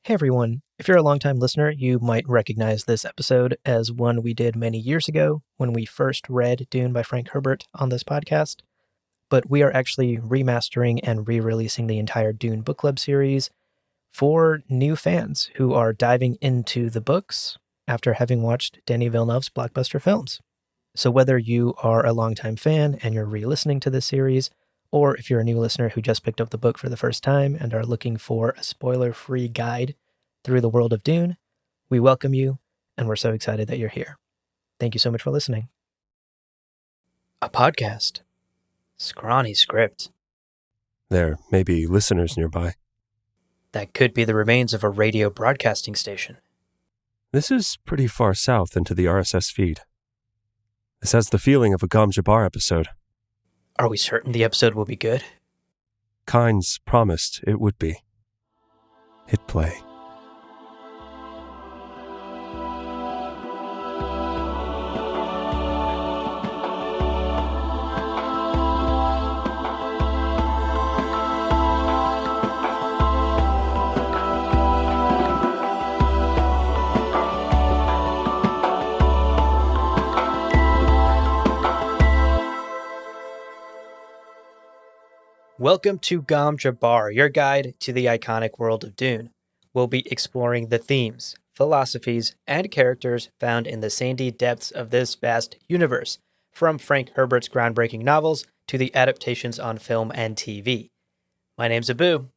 Hey everyone, if you're a longtime listener, you might recognize this episode as one we did many years ago when we first read Dune by Frank Herbert on this podcast. But we are actually remastering and re-releasing the entire Dune book club series for new fans who are diving into the books after having watched Denis Villeneuve's blockbuster films. So whether you are a longtime fan and you're re-listening to this series, or if you're a new listener who just picked up the book for the first time and are looking for a spoiler-free guide through the world of Dune, we welcome you, and we're so excited that you're here. Thank you so much for listening. A podcast. Scrawny script. There may be listeners nearby. That could be the remains of a radio broadcasting station. This is pretty far south into the RSS feed. This has the feeling of a Gom Jabbar episode. Are we certain the episode will be good? Kynes promised it would be. Hit play. Welcome to Gom Jabbar, your guide to the iconic world of Dune. We'll be exploring the themes, philosophies, and characters found in the sandy depths of this vast universe, from Frank Herbert's groundbreaking novels to the adaptations on film and TV. My name's Abu.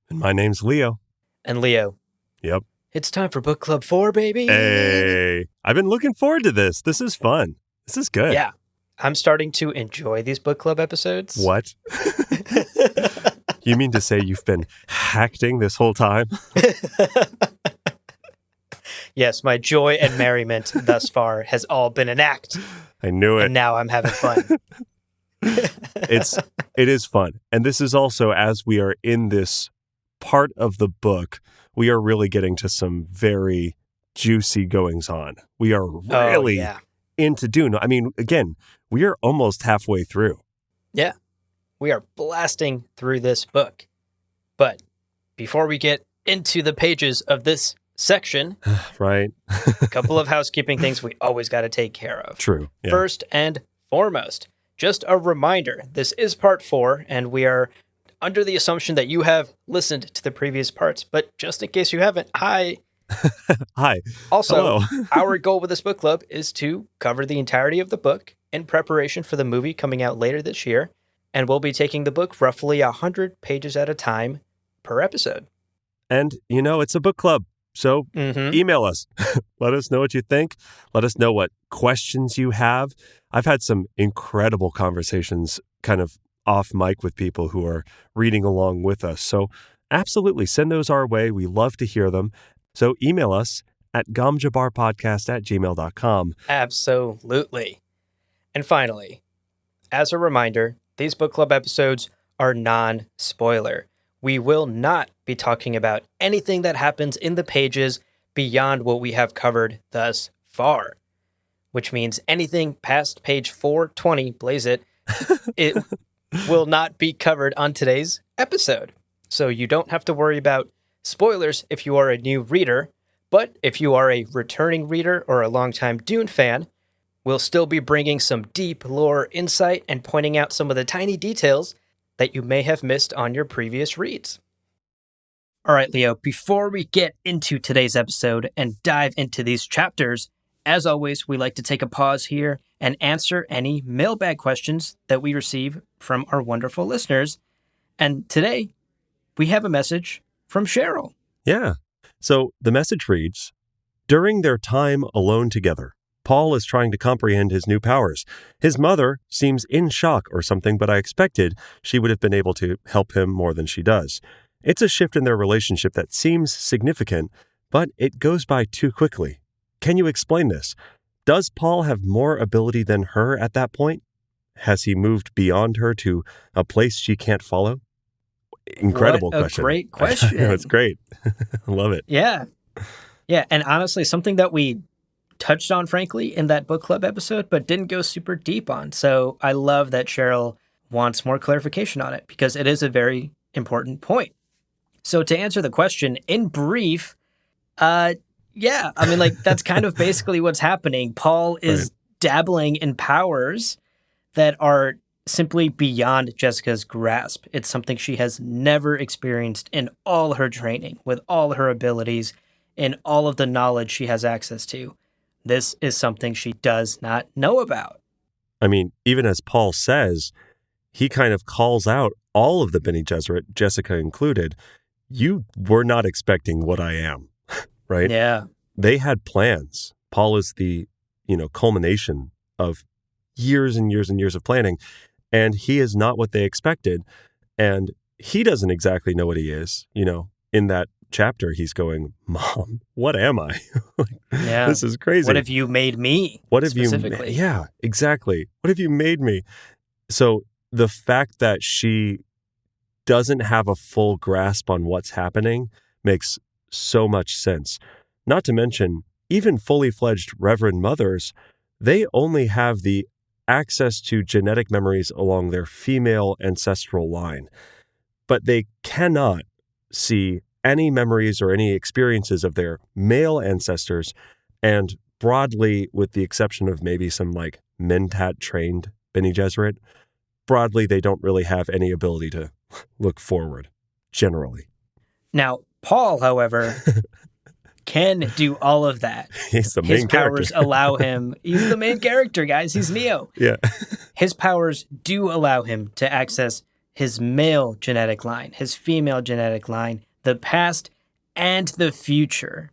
And my name's Leo. And Leo. Yep. It's time for Book Club 4, baby! Hey! I've been looking forward to this. This is fun. This is good. Yeah. I'm starting to enjoy these book club episodes. What? You mean to say you've been hacking this whole time? Yes, my joy and merriment thus far has all been an act. I knew it. And now I'm having fun. It is fun. And this is also, as we are in this part of the book, we are really getting to some very juicy goings on. We are really into Dune. I mean, again, we are almost halfway through. Yeah, we are blasting through this book. But before we get into the pages of this section, right? A couple of housekeeping things we always got to take care of. True. Yeah. First and foremost, just a reminder, this is part 4, and we are under the assumption that you have listened to the previous parts. But just in case you haven't, hi. Hi. Also, hello. Our goal with this book club is to cover the entirety of the book in preparation for the movie coming out later this year, and we'll be taking the book roughly 100 pages at a time per episode. And, you know, it's a book club, so email us. Let us know what you think. Let us know what questions you have. I've had some incredible conversations kind of off mic with people who are reading along with us, so absolutely send those our way. We love to hear them. So email us at gomjabarpodcast@gmail.com. Absolutely. And finally, as a reminder, these book club episodes are non-spoiler. We will not be talking about anything that happens in the pages beyond what we have covered thus far, which means anything past page 420, blaze it, it will not be covered on today's episode. So you don't have to worry about spoilers if you are a new reader, but if you are a returning reader or a longtime Dune fan, we'll still be bringing some deep lore insight and pointing out some of the tiny details that you may have missed on your previous reads. All right, Leo, before we get into today's episode and dive into these chapters, as always, we like to take a pause here and answer any mailbag questions that we receive from our wonderful listeners. And today, we have a message from Cheryl. Yeah. So the message reads, during their time alone together, Paul is trying to comprehend his new powers. His mother seems in shock or something, but I expected she would have been able to help him more than she does. It's a shift in their relationship that seems significant, but it goes by too quickly. Can you explain this? Does Paul have more ability than her at that point? Has he moved beyond her to a place she can't follow? Incredible question. Great question. It's great. I love it. Yeah. Yeah. And honestly, something that we touched on, frankly, in that book club episode, but didn't go super deep on. So I love that Cheryl wants more clarification on it because it is a very important point. So to answer the question, in brief, Yeah. I mean, like, that's kind of basically what's happening. Paul Right. is dabbling in powers that are simply beyond Jessica's grasp. It's something she has never experienced in all her training, with all her abilities, and all of the knowledge she has access to. This is something she does not know about. I mean, even as Paul says, he kind of calls out all of the Bene Gesserit, Jessica included. You were not expecting what I am, right? Yeah. They had plans. Paul is the, culmination of years and years and years of planning, and he is not what they expected. And he doesn't exactly know what he is. In that chapter, he's going, Mom, what am I? Yeah. This is crazy. What have you made me? What have specifically? Yeah, exactly. What have you made me? So the fact that she doesn't have a full grasp on what's happening makes so much sense. Not to mention, even fully fledged Reverend Mothers, they only have the access to genetic memories along their female ancestral line, but they cannot see any memories or any experiences of their male ancestors. And broadly, with the exception of maybe some like Mentat trained Bene Gesserit, broadly, they don't really have any ability to look forward, generally. Now, Paul, however, can do all of that. He's the His main powers character. allow him. He's the main character, guys. He's Neo. Yeah. His powers do allow him to access his male genetic line, his female genetic line, the past and the future.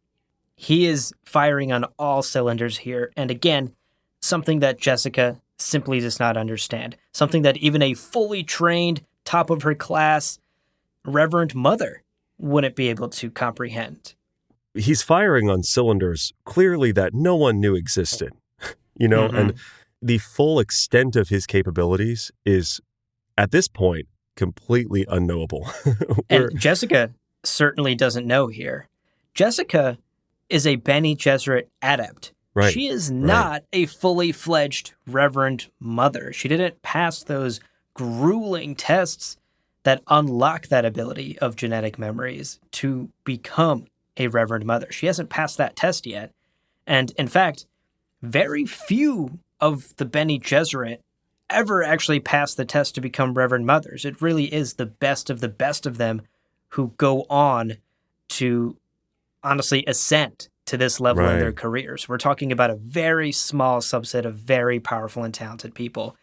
He is firing on all cylinders here. And again, something that Jessica simply does not understand. Something that even a fully trained, top of her class, Reverend Mother wouldn't be able to comprehend. He's firing on cylinders clearly that no one knew existed, and the full extent of his capabilities is, at this point, completely unknowable. And Jessica certainly doesn't know here. Jessica is a Bene Gesserit adept. Right. She is not a fully fledged Reverend Mother. She didn't pass those grueling tests that unlock that ability of genetic memories to become a Reverend Mother. She hasn't passed that test yet. And in fact, very few of the Bene Gesserit ever actually pass the test to become Reverend Mothers. It really is the best of them who go on to honestly ascend to this level in their careers. We're talking about a very small subset of very powerful and talented people.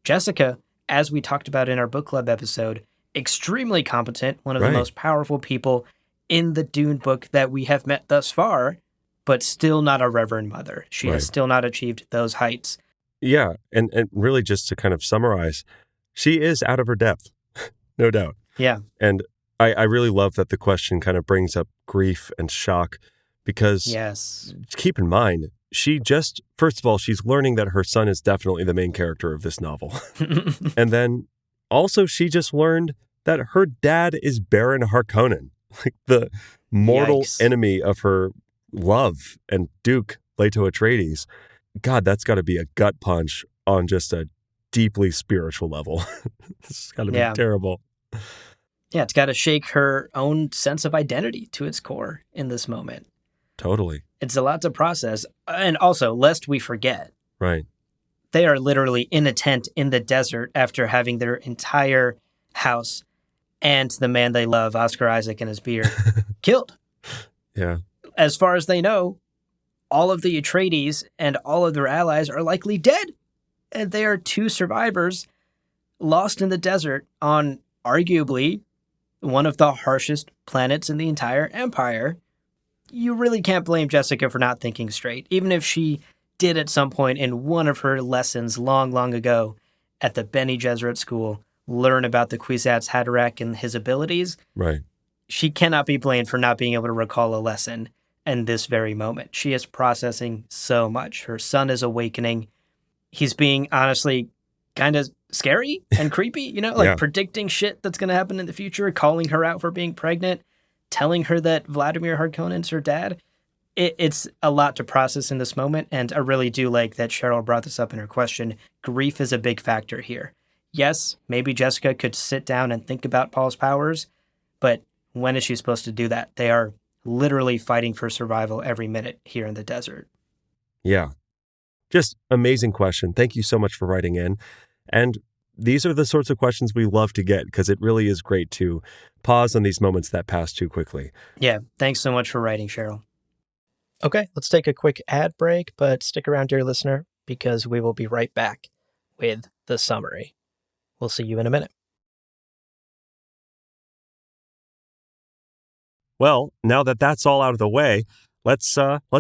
Jessica, as we talked about in our book club episode, extremely competent, one of the most powerful people in the Dune book that we have met thus far, but still not a Reverend Mother. She has still not achieved those heights. Yeah, and really just to kind of summarize, she is out of her depth, no doubt. Yeah. And I really love that the question kind of brings up grief and shock because keep in mind, first of all, she's learning that her son is definitely the main character of this novel. And then also she just learned that her dad is Baron Harkonnen, like the mortal enemy of her love and Duke Leto Atreides. God, that's got to be a gut punch on just a deeply spiritual level. It's got to be terrible. Yeah, it's got to shake her own sense of identity to its core in this moment. Totally. It's a lot to process. And also, lest we forget, they are literally in a tent in the desert after having their entire house and the man they love, Oscar Isaac and his beard, killed. Yeah. As far as they know, all of the Atreides and all of their allies are likely dead. And they are two survivors lost in the desert on arguably one of the harshest planets in the entire empire. You really can't blame Jessica for not thinking straight, even if she did at some point in one of her lessons long, long ago at the Bene Gesserit school learn about the Kwisatz Haderach and his abilities. She cannot be blamed for not being able to recall a lesson in this very moment. She is processing so much. Her son is awakening. He's being honestly kind of scary and creepy, predicting shit that's going to happen in the future, calling her out for being pregnant, telling her that Vladimir Harkonnen's her dad. It's a lot to process in this moment, and I really do like that Cheryl brought this up in her question. Grief is a big factor here. Yes, maybe Jessica could sit down and think about Paul's powers, but when is she supposed to do that? They are literally fighting for survival every minute here in the desert. Yeah. Just amazing question. Thank you so much for writing in. And these are the sorts of questions we love to get because it really is great to pause on these moments that pass too quickly. Yeah, thanks so much for writing, Cheryl. Okay, let's take a quick ad break, but stick around, dear listener, because we will be right back with the summary. We'll see you in a minute. Well, now that that's all out of the way, let's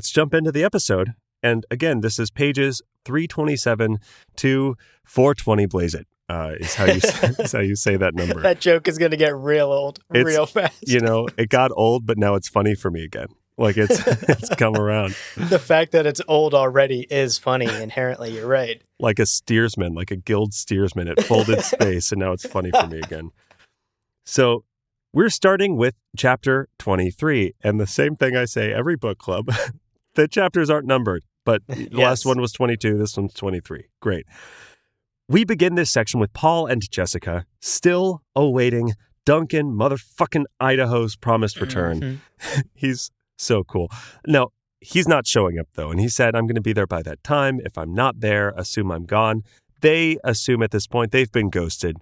jump into the episode. And again, this is pages 327 to 420. Blaze it. Is how you say that number. That joke is going to get real old real fast. It got old, but now it's funny for me again. Like it's come around. The fact that it's old already is funny inherently. You're right. Like a steersman, like a guild steersman. It folded space, and now it's funny for me again. So we're starting with chapter 23, and the same thing I say every book club. The chapters aren't numbered, but the last one was 22. This one's 23. Great. We begin this section with Paul and Jessica still awaiting Duncan motherfucking Idaho's promised return. Mm-hmm. He's so cool. No, he's not showing up, though. And he said, I'm going to be there by that time. If I'm not there, assume I'm gone. They assume at this point they've been ghosted.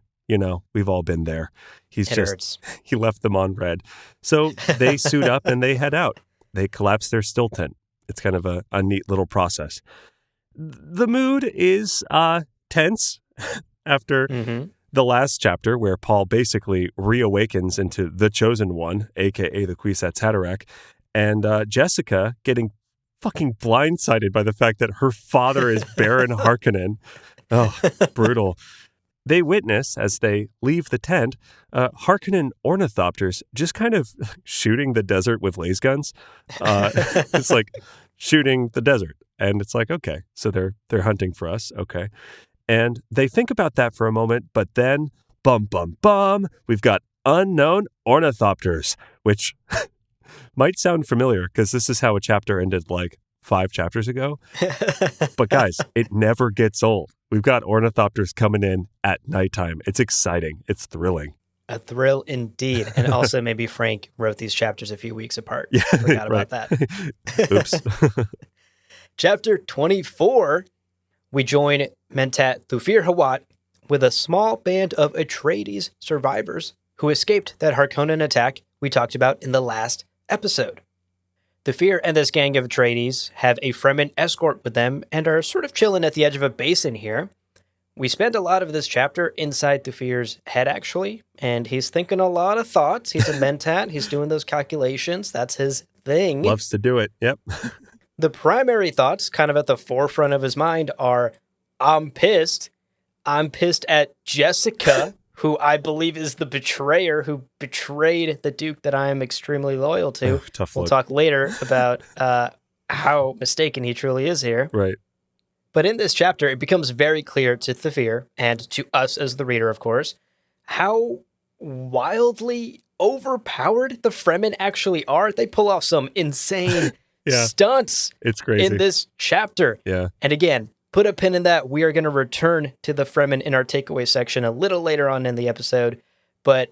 We've all been there. He left them on red. So they suit up and they head out. They collapse their still tent. It's kind of a neat little process. The mood is tense after the last chapter where Paul basically reawakens into the Chosen One, a.k.a. the Kwisatz Haderach, and Jessica getting fucking blindsided by the fact that her father is Baron Harkonnen. Oh, brutal. They witness, as they leave the tent, Harkonnen ornithopters just kind of shooting the desert with laser guns. It's like shooting the desert. And it's like, okay, so they're hunting for us. Okay. And they think about that for a moment, but then, bum, bum, bum, we've got unknown ornithopters, which might sound familiar because this is how a chapter ended like 5 chapters ago. But guys, it never gets old. We've got ornithopters coming in at nighttime. It's exciting. It's thrilling. A thrill indeed. And also maybe Frank wrote these chapters a few weeks apart. Yeah, forgot about that. Oops. Chapter 24, we join Mentat Thufir Hawat with a small band of Atreides survivors who escaped that Harkonnen attack we talked about in the last episode. Thufir and this gang of Atreides have a Fremen escort with them and are sort of chilling at the edge of a basin here. We spend a lot of this chapter inside Thufir's head, actually, and he's thinking a lot of thoughts. He's a Mentat. He's doing those calculations. That's his thing. Loves to do it. Yep. The primary thoughts, kind of at the forefront of his mind, are, I'm pissed. I'm pissed at Jessica, who I believe is the betrayer who betrayed the Duke that I am extremely loyal to. We'll talk later about how mistaken he truly is here. Right. But in this chapter, it becomes very clear to Thufir, and to us as the reader, of course, how wildly overpowered the Fremen actually are. They pull off some insane stunts. It's crazy. In this chapter. Yeah. And again, put a pin in that. We are going to return to the Fremen in our takeaway section a little later on in the episode. But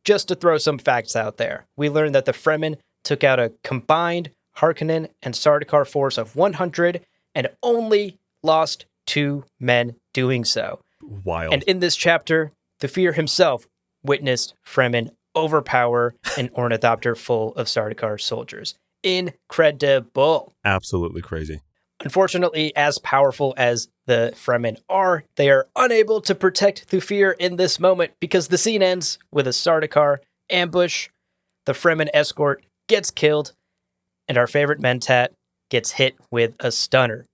just to throw some facts out there, we learned that the Fremen took out a combined Harkonnen and Sardaukar force of 100 and only lost 2 men doing so. Wild. And in this chapter, Thufir himself witnessed Fremen overpower an ornithopter full of Sardaukar soldiers. Incredible. Absolutely crazy. Unfortunately, as powerful as the Fremen are, they are unable to protect Thufir in this moment because the scene ends with a Sardaukar ambush. The Fremen escort gets killed, and our favorite Mentat gets hit with a stunner.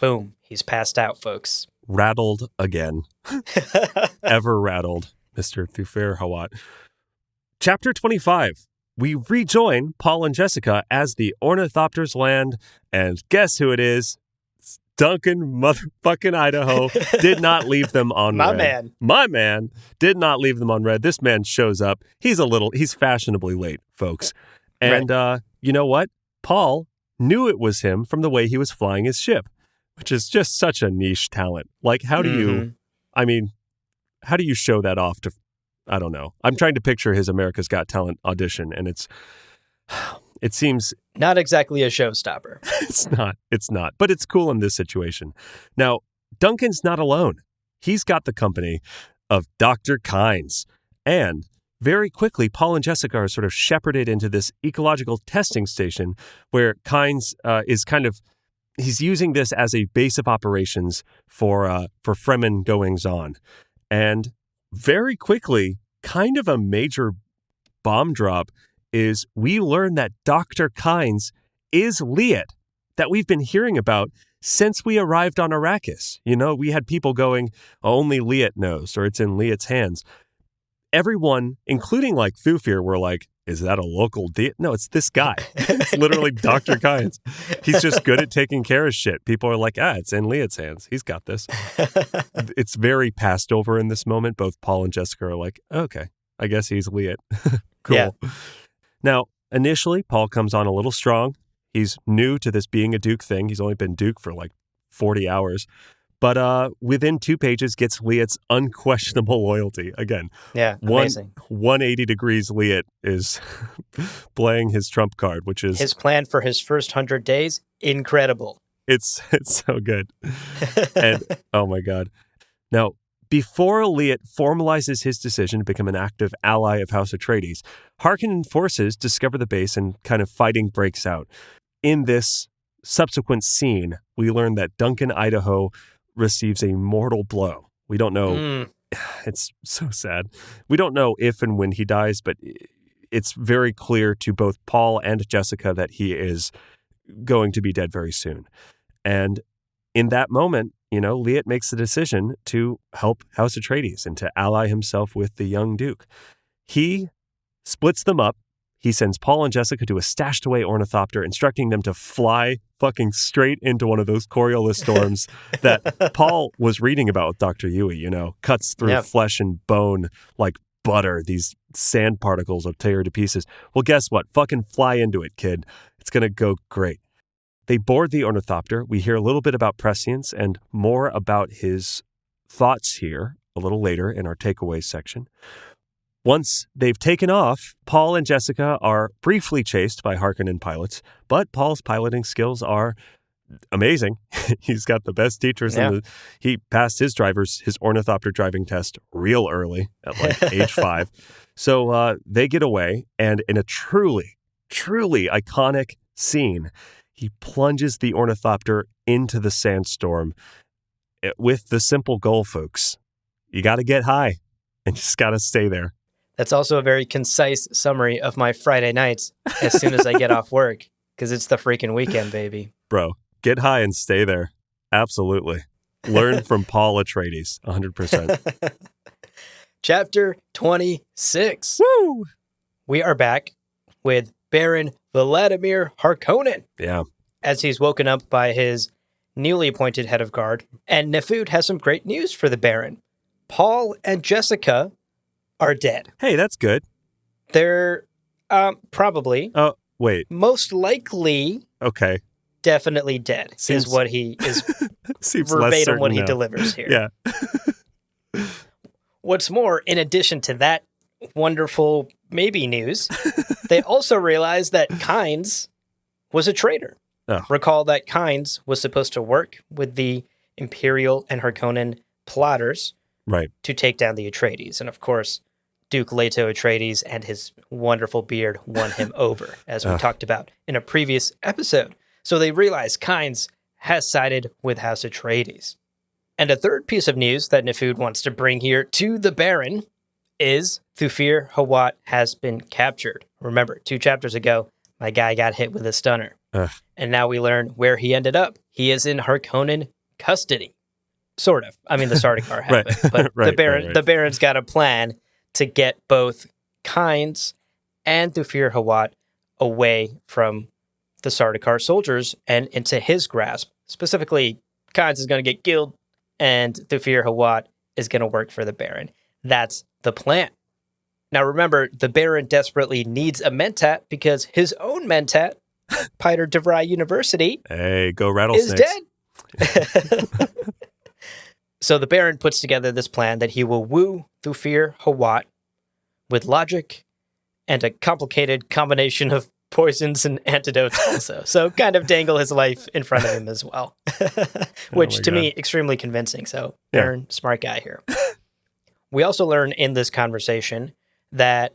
Boom. He's passed out, folks. Rattled again. Ever rattled, Mr. Thufir Hawat. Chapter 25. We rejoin Paul and Jessica as the ornithopters land, and guess who it is? It's Duncan motherfucking Idaho did not leave them on red. My man did not leave them on red. This man shows up. He's fashionably late, folks. And you know what? Paul knew it was him from the way he was flying his ship, which is just such a niche talent. Like, how do you show that off to, I don't know. I'm trying to picture his America's Got Talent audition, and It seems Not exactly a showstopper. It's not. But it's cool in this situation. Now, Duncan's not alone. He's got the company of Dr. Kynes. And very quickly, Paul and Jessica are sort of shepherded into this ecological testing station where Kynes is he's using this as a base of operations for Fremen goings-on. And very quickly, kind of a major bomb drop is we learn that Dr. Kynes is Liet, that we've been hearing about since we arrived on Arrakis. You know, we had people going, only Liet knows, or it's in Liet's hands. Everyone, including like Thufir, were like, is that a local deity? No, it's this guy. It's literally Dr. Kynes. He's just good at taking care of shit. People are like, it's in Liet's hands. He's got this. It's very passed over in this moment. Both Paul and Jessica are like, okay, I guess he's Liet. Cool. Yeah. Now, initially, Paul comes on a little strong. He's new to this being a Duke thing. He's only been Duke for like 40 hours. But within 2 pages gets Liet's unquestionable loyalty. Again, amazing. 180 degrees Liet is playing his trump card, which is... His plan for his first 100 days, incredible. It's so good. And, oh my God. Now, before Liet formalizes his decision to become an active ally of House Atreides, Harkonnen forces discover the base and kind of fighting breaks out. In this subsequent scene, we learn that Duncan Idaho receives a mortal blow. We don't know. It's so sad. We don't know if and when he dies, but it's very clear to both Paul and Jessica that he is going to be dead very soon. And in that moment, you know, Liet makes the decision to help House Atreides and to ally himself with the young Duke. He splits them up. He sends Paul and Jessica to a stashed away ornithopter, instructing them to fly fucking straight into one of those Coriolis storms that Paul was reading about with Dr. Yui, you know, cuts through flesh and bone like butter. These sand particles will tear to pieces. Well, guess what? Fucking fly into it, kid. It's going to go great. They board the ornithopter. We hear a little bit about prescience and more about his thoughts here a little later in our takeaways section. Once they've taken off, Paul and Jessica are briefly chased by Harkonnen pilots, but Paul's piloting skills are amazing. He's got the best teachers. He passed his ornithopter driving test real early at like age 5. So they get away, and in a truly, truly iconic scene, he plunges the ornithopter into the sandstorm with the simple goal, folks. You got to get high and you just got to stay there. That's also a very concise summary of my Friday nights as soon as I get off work, because it's the freaking weekend, baby. Bro, get high and stay there. Absolutely. Learn from Paul Atreides, 100%. Chapter 26. Woo! We are back with Baron Vladimir Harkonnen. Yeah. As he's woken up by his newly appointed head of guard. And Nefud has some great news for the Baron. Paul and Jessica are dead. Hey, that's good. They're probably. Oh, wait. Most likely. Okay. Definitely dead is what he is. Seems verbatim what he delivers here. Yeah. What's more, in addition to that wonderful maybe news, they also realized that Kynes was a traitor. Oh. Recall that Kynes was supposed to work with the Imperial and Harkonnen plotters to take down the Atreides. And of course, Duke Leto Atreides and his wonderful beard won him over, as we talked about in a previous episode. So they realize Kynes has sided with House Atreides. And a third piece of news that Nefud wants to bring here to the Baron is Thufir Hawat has been captured. Remember, 2 chapters ago, my guy got hit with a stunner. And now we learn where he ended up. He is in Harkonnen custody. Sort of. I mean, the Sardaukar have it. But the Baron's got a plan to get both Kynes and Thufir Hawat away from the Sardaukar soldiers and into his grasp. Specifically, Kynes is going to get killed, and Thufir Hawat is going to work for the Baron. That's the plan. Now remember, the Baron desperately needs a Mentat because his own Mentat, Piter DeVry University, hey, go rattlesnakes, is dead. So the Baron puts together this plan that he will woo Thufir Hawat with logic and a complicated combination of poisons and antidotes also. So kind of dangle his life in front of him as well, which to me, extremely convincing. So Baron, smart guy here. We also learn in this conversation that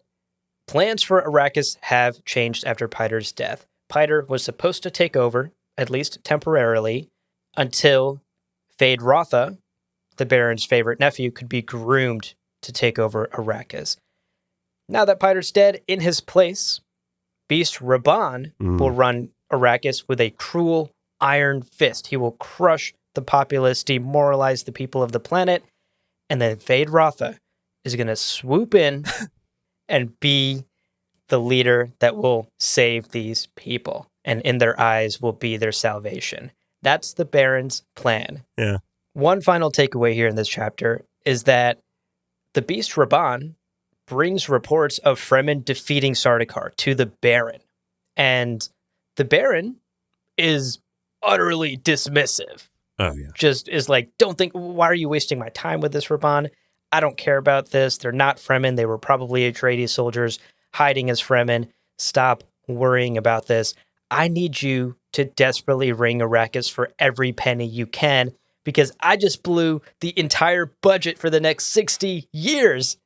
plans for Arrakis have changed after Piter's death. Piter was supposed to take over, at least temporarily, until Fade Rotha, the Baron's favorite nephew, could be groomed to take over Arrakis. Now that Piter's dead, in his place, Beast Raban will run Arrakis with a cruel iron fist. He will crush the populace, demoralize the people of the planet, and then Fade Rotha is going to swoop in and be the leader that will save these people. And in their eyes will be their salvation. That's the Baron's plan. Yeah. One final takeaway here in this chapter is that the Beast Raban brings reports of Fremen defeating Sardaukar to the Baron. And the Baron is utterly dismissive. Oh, yeah. Just is like, why are you wasting my time with this, Raban? I don't care about this. They're not Fremen. They were probably Atreides soldiers hiding as Fremen. Stop worrying about this. I need you to desperately wring Arrakis for every penny you can, because I just blew the entire budget for the next 60 years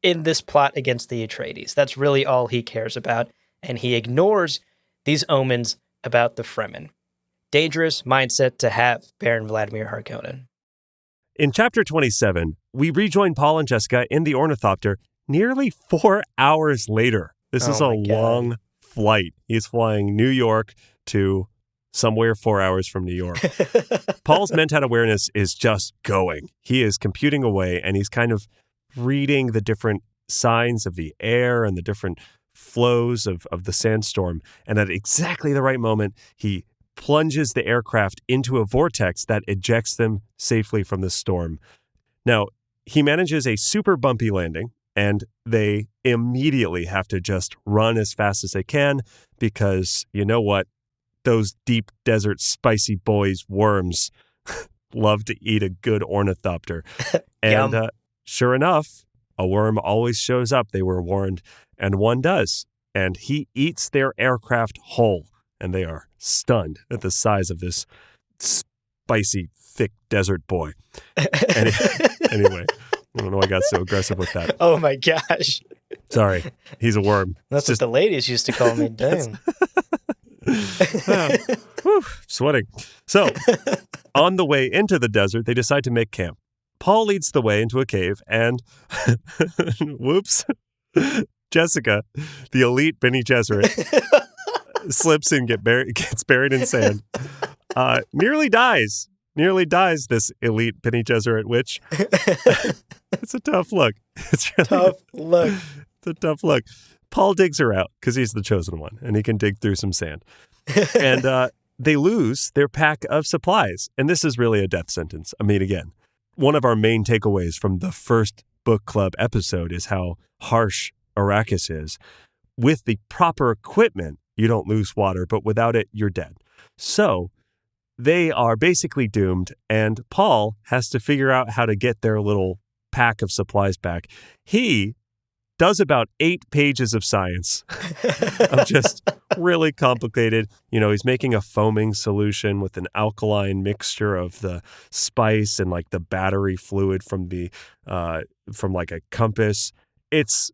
in this plot against the Atreides. That's really all he cares about, and he ignores these omens about the Fremen. Dangerous mindset to have, Baron Vladimir Harkonnen. In chapter 27, we rejoin Paul and Jessica in the ornithopter nearly 4 hours later. This is a long flight. He's flying New York to somewhere 4 hours from New York. Paul's mentat awareness is just going. He is computing away, and he's kind of reading the different signs of the air and the different flows of the sandstorm. And at exactly the right moment, he plunges the aircraft into a vortex that ejects them safely from the storm. Now, he manages a super bumpy landing, and they immediately have to just run as fast as they can because, you know what? Those deep desert spicy boys worms love to eat a good ornithopter. And sure enough, a worm always shows up, they were warned, and one does. And he eats their aircraft whole, and they are stunned at the size of this spicy, thick desert boy. Anyway, I don't know why I got so aggressive with that. Oh my gosh. Sorry, he's a worm. That's what the ladies used to call me. Dang. Sweating. So, on the way into the desert, they decide to make camp. Paul leads the way into a cave, and whoops, Jessica, the elite Bene Gesserit, slips and gets buried in sand. Nearly dies, this elite Bene Gesserit witch. It's a tough look. It's a tough look. Paul digs her out because he's the chosen one, and he can dig through some sand. And they lose their pack of supplies. And this is really a death sentence. I mean, again, one of our main takeaways from the first book club episode is how harsh Arrakis is. With the proper equipment, you don't lose water, but without it, you're dead. So they are basically doomed, and Paul has to figure out how to get their little pack of supplies back. He does about 8 pages of science of just really complicated. You know, he's making a foaming solution with an alkaline mixture of the spice and like the battery fluid from like a compass. It's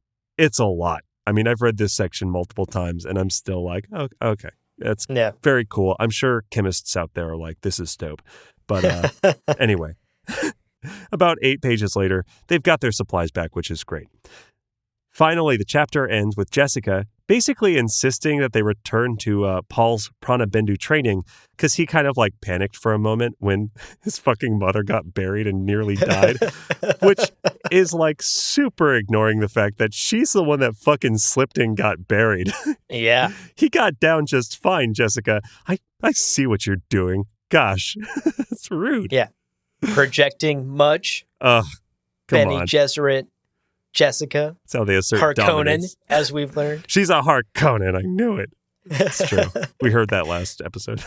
a lot. I mean, I've read this section multiple times and I'm still like, oh, okay, that's very cool. I'm sure chemists out there are like, this is dope. But anyway, about 8 pages later, they've got their supplies back, which is great. Finally, the chapter ends with Jessica basically insisting that they return to Paul's Prana Bendu training because he kind of like panicked for a moment when his fucking mother got buried and nearly died, which is like super ignoring the fact that she's the one that fucking slipped and got buried. Yeah. He got down just fine, Jessica. I see what you're doing. Gosh, it's rude. Yeah. Projecting much. Come Bene on. Gesserit. Jessica. That's how they assert Harkonnen, dominance. as we've learned. She's a Harkonnen. I knew it. It's true. We heard that last episode.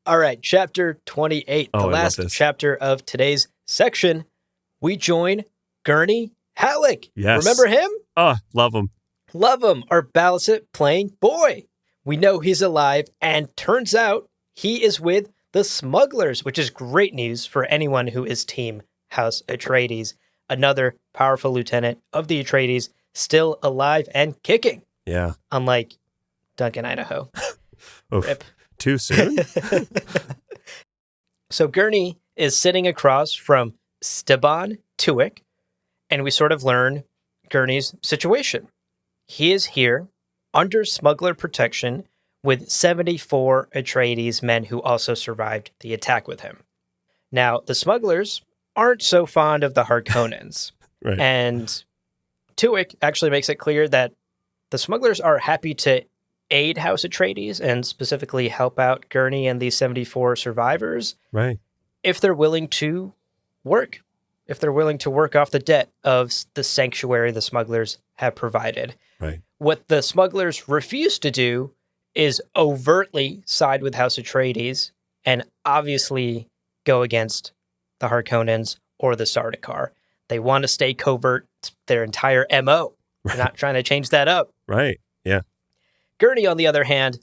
All right, chapter 28, the last chapter of today's section. We join Gurney Halleck. Yes. Remember him? Oh, love him. Love him, our Balisset playing boy. We know he's alive, and turns out he is with the smugglers, which is great news for anyone who is Team House Atreides. Another powerful lieutenant of the Atreides still alive and kicking, Yeah. unlike Duncan, Idaho. Oof. Rip. Too soon? So Gurney is sitting across from Steban Tuick, and we sort of learn Gurney's situation. He is here under smuggler protection with 74 Atreides men who also survived the attack with him. Now, the smugglers aren't so fond of the Harkonnens, Right. and Tuick actually makes it clear that the smugglers are happy to aid House Atreides and specifically help out Gurney and these 74 survivors Right. if they're willing to work, if they're willing to work off the debt of the sanctuary the smugglers have provided. Right. What the smugglers refuse to do is overtly side with House Atreides and obviously go against the Harkonnens or the Sardaukar. They want to stay covert. It's their entire MO. They're not trying to change that up. Right. Yeah. Gurney, on the other hand,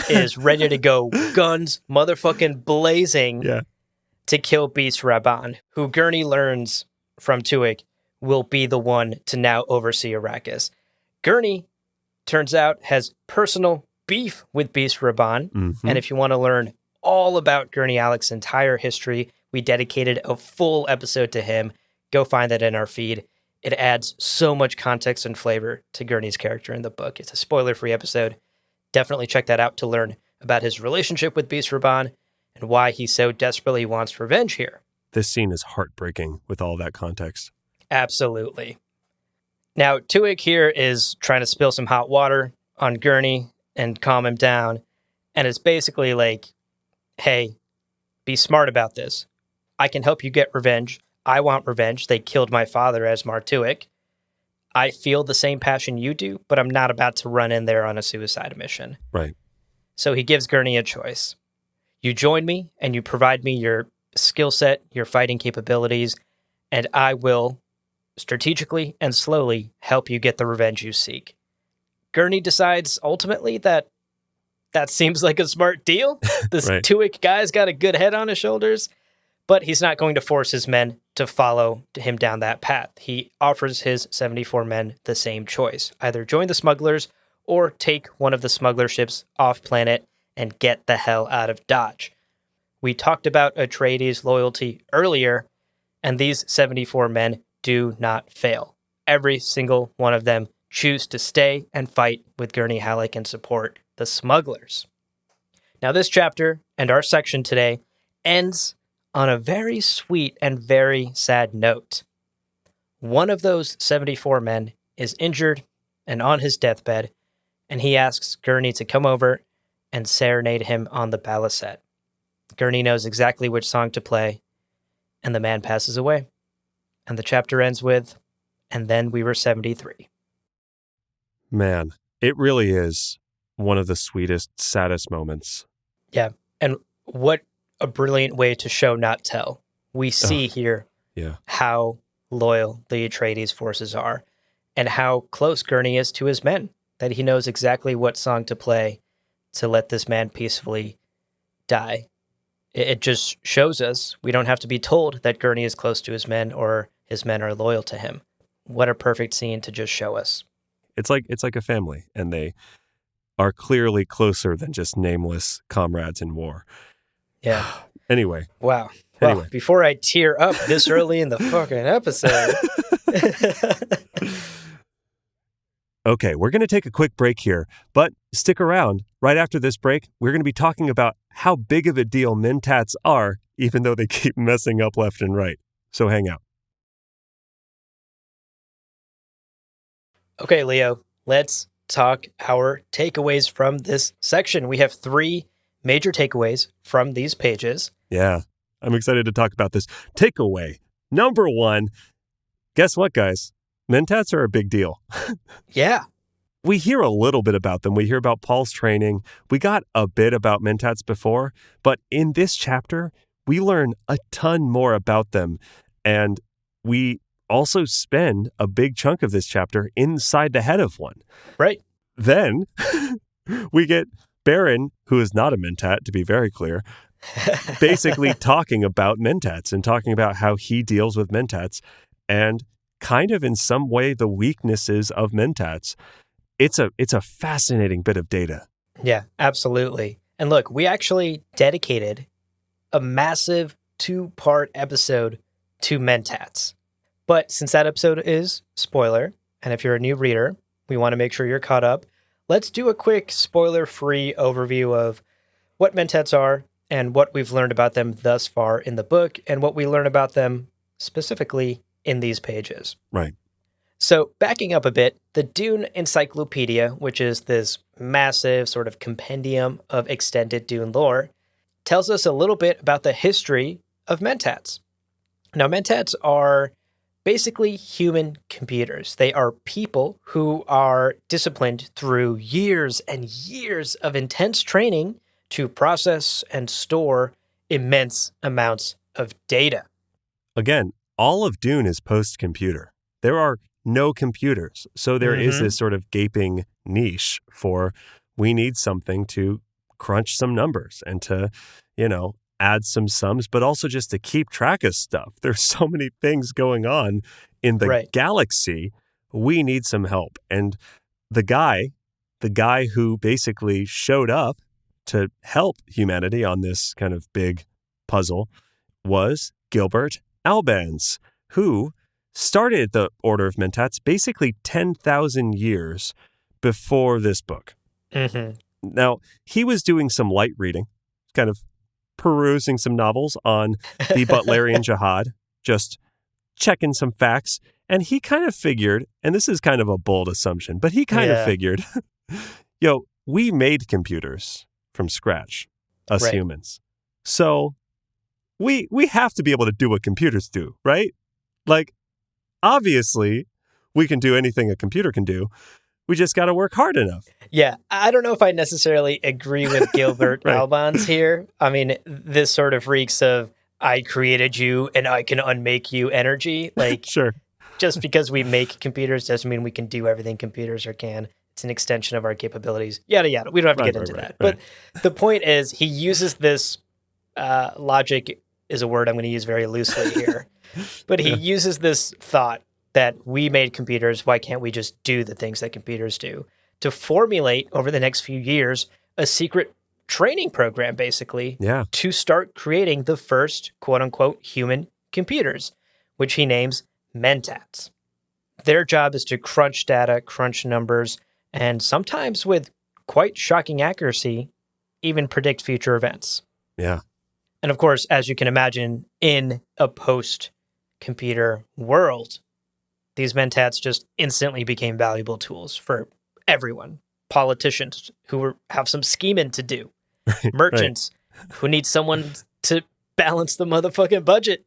is ready to go guns motherfucking blazing Yeah. to kill Beast Rabban, who Gurney learns from Tuick will be the one to now oversee Arrakis. Gurney, turns out, has personal beef with Beast Rabban, Mhm. and if you want to learn all about Gurney Halleck's entire history, we dedicated a full episode to him. Go find that in our feed. It adds so much context and flavor to Gurney's character in the book. It's a spoiler-free episode. Definitely check that out to learn about his relationship with Beast Rabban and why he so desperately wants revenge here. This scene is heartbreaking with all that context. Absolutely. Now, Tuick here is trying to spill some hot water on Gurney and calm him down. And it's basically like, hey, be smart about this. I can help you get revenge. I want revenge. They killed my father, as Tuick. I feel the same passion you do, but I'm not about to run in there on a suicide mission. Right. So he gives Gurney a choice. You join me and you provide me your skill set, your fighting capabilities, and I will strategically and slowly help you get the revenge you seek. Gurney decides ultimately that seems like a smart deal. This Right. Tuick guy's got a good head on his shoulders, but he's not going to force his men to follow him down that path. He offers his 74 men the same choice. Either join the smugglers or take one of the smuggler ships off planet and get the hell out of Dodge. We talked about Atreides' loyalty earlier, and these 74 men do not fail. Every single one of them choose to stay and fight with Gurney Halleck and support the smugglers. Now, this chapter and our section today ends on a very sweet and very sad note. One of those 74 men is injured and on his deathbed, and he asks Gurney to come over and serenade him on the balisette. Gurney knows exactly which song to play, and the man passes away. And the chapter ends with, and then we were 73. Man, it really is one of the sweetest, saddest moments. Yeah, and what a brilliant way to show, not tell. We see here Yeah. how loyal the Atreides forces are and how close Gurney is to his men, that he knows exactly what song to play to let this man peacefully die. It just shows us we don't have to be told that Gurney is close to his men or his men are loyal to him. What a perfect scene to just show us. It's like a family, and they are clearly closer than just nameless comrades in war. Yeah. Anyway. Wow. Well, Anyway. before I tear up this early in the fucking episode. Okay, we're going to take a quick break here, but stick around. Right after this break, we're going to be talking about how big of a deal Mentats are, even though they keep messing up left and right. So hang out. Okay, Leo, let's talk our takeaways from this section. We have 3 major takeaways from these pages. Yeah, I'm excited to talk about this. Takeaway number 1. Guess what, guys? Mentats are a big deal. Yeah. We hear a little bit about them. We hear about Paul's training. We got a bit about Mentats before, but in this chapter, we learn a ton more about them. And we also spend a big chunk of this chapter inside the head of one. Right. Then we get Baron, who is not a mentat, to be very clear, basically talking about mentats and talking about how he deals with mentats and kind of in some way the weaknesses of mentats. It's a fascinating bit of data. Yeah, absolutely. And look, we actually dedicated a massive 2-part episode to mentats. But since that episode is spoiler, and if you're a new reader, we want to make sure you're caught up, let's do a quick spoiler-free overview of what mentats are and what we've learned about them thus far in the book and what we learn about them specifically in these pages. Right. So backing up a bit, the Dune Encyclopedia, which is this massive sort of compendium of extended Dune lore, tells us a little bit about the history of mentats. Now, mentats are basically human computers. They are people who are disciplined through years and years of intense training to process and store immense amounts of data. Again, all of Dune is post-computer. There are no computers. So there is this sort of gaping niche for we need something to crunch some numbers and to, add some sums, but also just to keep track of stuff. There's so many things going on in the galaxy. We need some help. And the guy who basically showed up to help humanity on this kind of big puzzle was Gilbert Albans, who started the Order of Mentats basically 10,000 years before this book. Mm-hmm. Now, he was doing some light reading, kind of perusing some novels on the Butlerian Jihad, just checking some facts. And he kind of figured, and this is kind of a bold assumption, but he kind of figured, we made computers from scratch, us humans. So we have to be able to do what computers do, right? Like, obviously, we can do anything a computer can do. We just got to work hard enough. Yeah, I don't know if I necessarily agree with Gilbert Albans here. I mean, this sort of reeks of, I created you and I can unmake you energy. Like, sure. Just because we make computers doesn't mean we can do everything computers can. It's an extension of our capabilities. Yada, yada. We don't have to get into that. But the point is, he uses this logic is a word I'm going to use very loosely here. But he uses this thought that we made computers, why can't we just do the things that computers do? To formulate over the next few years a secret training program, basically, to start creating the first quote-unquote human computers, which he names mentats. Their job is to crunch data, crunch numbers, and sometimes with quite shocking accuracy, even predict future events. Yeah. And of course, as you can imagine, in a post-computer world, these mentats just instantly became valuable tools for everyone. Politicians who have some scheming to do. Merchants who need someone to balance the motherfucking budget.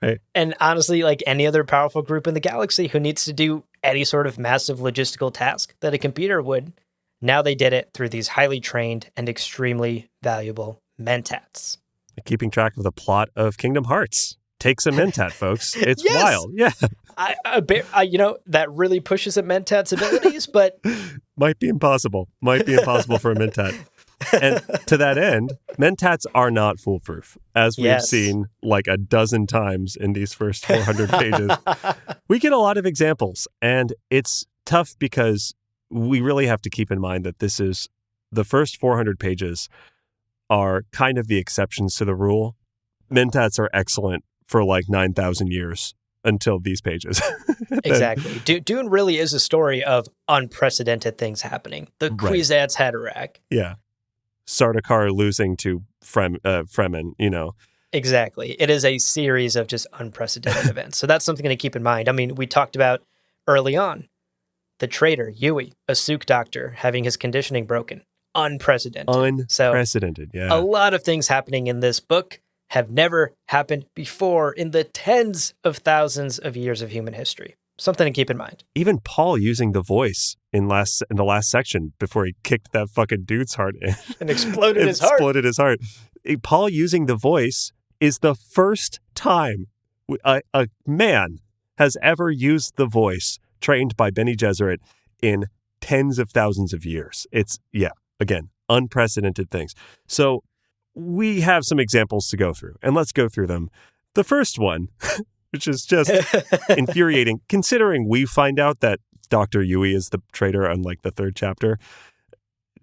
Right. And honestly, like any other powerful group in the galaxy who needs to do any sort of massive logistical task that a computer would, now they did it through these highly trained and extremely valuable mentats. Keeping track of the plot of Kingdom Hearts takes a mentat, folks. It's wild. Yeah. That really pushes a mentat's abilities, but might be impossible for a mentat. And to that end, mentats are not foolproof, as we've seen like a dozen times in these first 400 pages. We get a lot of examples, and it's tough because we really have to keep in mind that this is the first 400 pages are kind of the exceptions to the rule. Mentats are excellent for like 9,000 years until these pages. Exactly. Dune really is a story of unprecedented things happening. The Kwisatz Haderach. Yeah. Sardaukar losing to Fremen, Exactly. It is a series of just unprecedented events. So that's something to keep in mind. I mean, we talked about early on the traitor, Yui, a Suk doctor, having his conditioning broken. Unprecedented. Yeah. A lot of things happening in this book have never happened before in the tens of thousands of years of human history. Something to keep in mind. Even Paul using the voice in the last section before he kicked that fucking dude's heart in. And exploded his heart. Paul using the voice is the first time a man has ever used the voice trained by Bene Gesserit in tens of thousands of years. It's, again, unprecedented things. So we have some examples to go through, and let's go through them. The first one, which is just infuriating, considering we find out that Dr. Yui is the traitor on like the third chapter.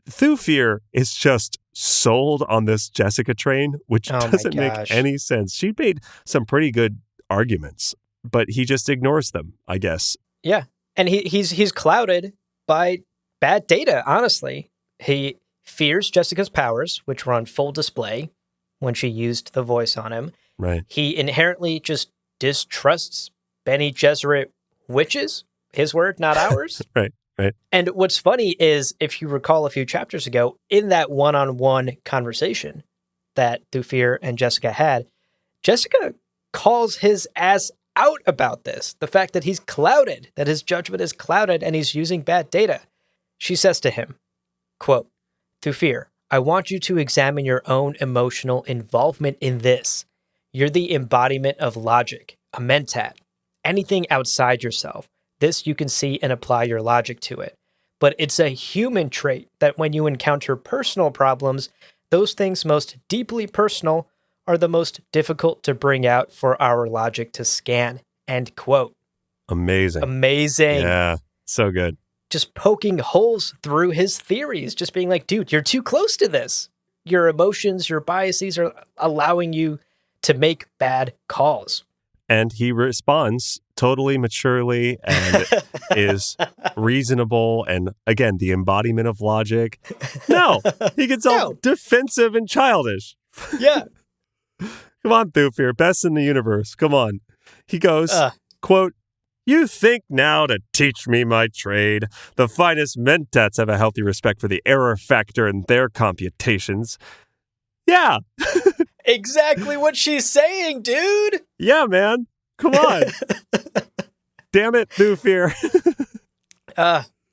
Thufir is just sold on this Jessica train, which doesn't make any sense. She made some pretty good arguments, but he just ignores them, I guess. Yeah, and he's clouded by bad data, honestly. He fears Jessica's powers, which were on full display when she used the voice on him. Right. He inherently just distrusts Bene Gesserit witches, his word, not ours. Right. And what's funny is, if you recall a few chapters ago, in that one-on-one conversation that Thufir and Jessica had, Jessica calls his ass out about this. The fact that he's clouded, that his judgment is clouded and he's using bad data. She says to him, quote, Thufir, I want you to examine your own emotional involvement in this. You're the embodiment of logic, a mentat, anything outside yourself. This you can see and apply your logic to it. But it's a human trait that when you encounter personal problems, those things most deeply personal are the most difficult to bring out for our logic to scan. End quote. Amazing. Yeah, so good. Just poking holes through his theories, just being like, dude, you're too close to this. Your emotions, your biases are allowing you to make bad calls. And he responds totally maturely and is reasonable. And again, the embodiment of logic. No, he gets all defensive and childish. Yeah. Come on, Thufir, best in the universe. Come on. He goes, quote, you think now to teach me my trade. The finest mentats have a healthy respect for the error factor in their computations. Yeah. Exactly what she's saying, dude. Yeah, man. Come on. Damn it, Thufir.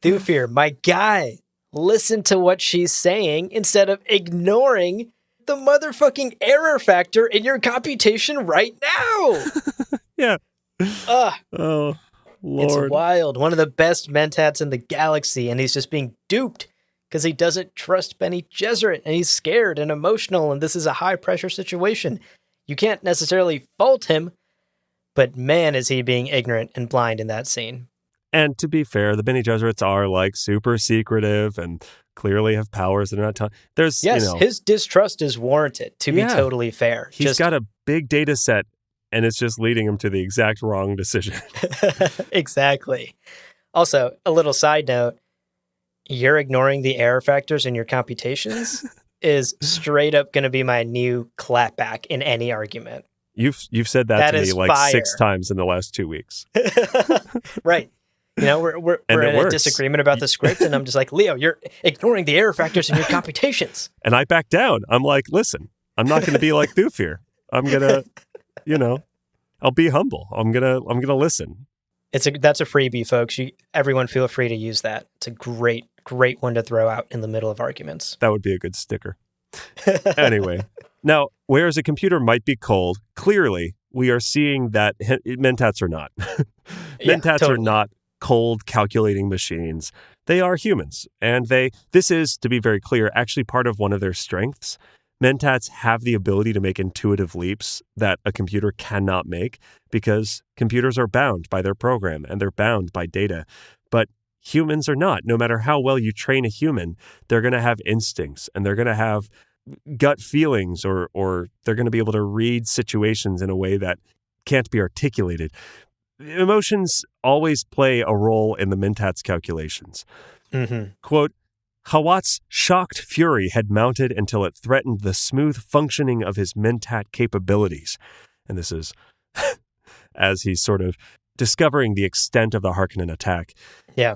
Thufir, my guy. Listen to what she's saying instead of ignoring the motherfucking error factor in your computation right now. Yeah. Oh, Lord. It's wild. One of the best mentats in the galaxy, and he's just being duped because he doesn't trust Bene Gesserit, and he's scared and emotional, and this is a high-pressure situation. You can't necessarily fault him, but man, is he being ignorant and blind in that scene. And to be fair, the Bene Gesserits are like super secretive and clearly have powers that are not there's his distrust is warranted, to be totally fair. He's got a big data set, and it's just leading him to the exact wrong decision. Exactly. Also, a little side note, you're ignoring the error factors in your computations is straight up going to be my new clapback in any argument. You've said that to me like fire. 6 times in the last 2 weeks. Right. You know, we're in a disagreement about the script, and I'm just like, Leo, you're ignoring the error factors in your computations. And I back down. I'm like, listen, I'm not going to be like Thufir. I'm going to, I'll be humble. I'm going to listen. That's a freebie, folks. Everyone feel free to use that. It's a great one to throw out in the middle of arguments. That would be a good sticker. Anyway, now, whereas a computer might be cold, clearly we are seeing that mentats are not. Mentats are not cold calculating machines. They are humans. And this is, to be very clear, actually part of one of their strengths. Mentats have the ability to make intuitive leaps that a computer cannot make because computers are bound by their program and they're bound by data. But humans are not. No matter how well you train a human, they're going to have instincts and they're going to have gut feelings or they're going to be able to read situations in a way that can't be articulated. Emotions always play a role in the mentats calculations. Mm-hmm. Quote, Hawat's shocked fury had mounted until it threatened the smooth functioning of his mentat capabilities. And this is as he's sort of discovering the extent of the Harkonnen attack. Yeah.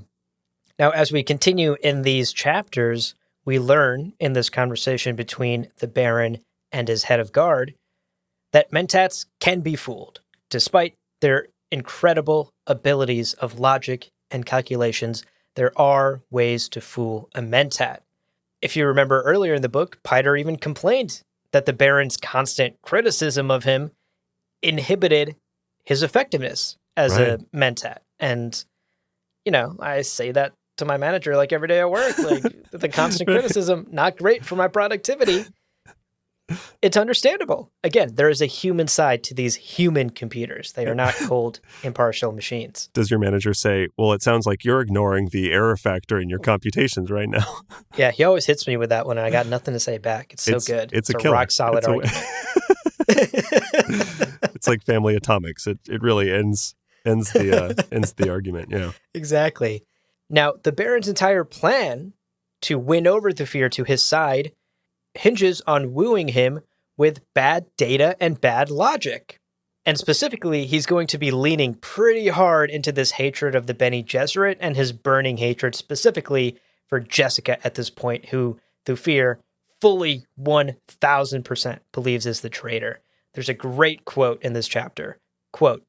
Now, as we continue in these chapters, we learn in this conversation between the Baron and his head of guard that mentats can be fooled. Despite their incredible abilities of logic and calculations, there are ways to fool a mentat. If you remember earlier in the book, Piter even complained that the Baron's constant criticism of him inhibited his effectiveness as Right. a mentat. And, I say that to my manager like every day at work. Like the constant criticism, not great for my productivity. It's understandable. Again, there is a human side to these human computers. They are not cold, impartial machines. Does your manager say, well, it sounds like you're ignoring the error factor in your computations right now? Yeah, he always hits me with that one, and I got nothing to say back. It's so good. It's a a killer. rock solid It's argument. It's like Family Atomics. It really ends the argument. Yeah. Exactly. Now, the Baron's entire plan to win over Thufir to his side hinges on wooing him with bad data and bad logic. And specifically, he's going to be leaning pretty hard into this hatred of the Bene Gesserit and his burning hatred specifically for Jessica at this point, who Thufir fully 1000% believes is the traitor. There's a great quote in this chapter. Quote,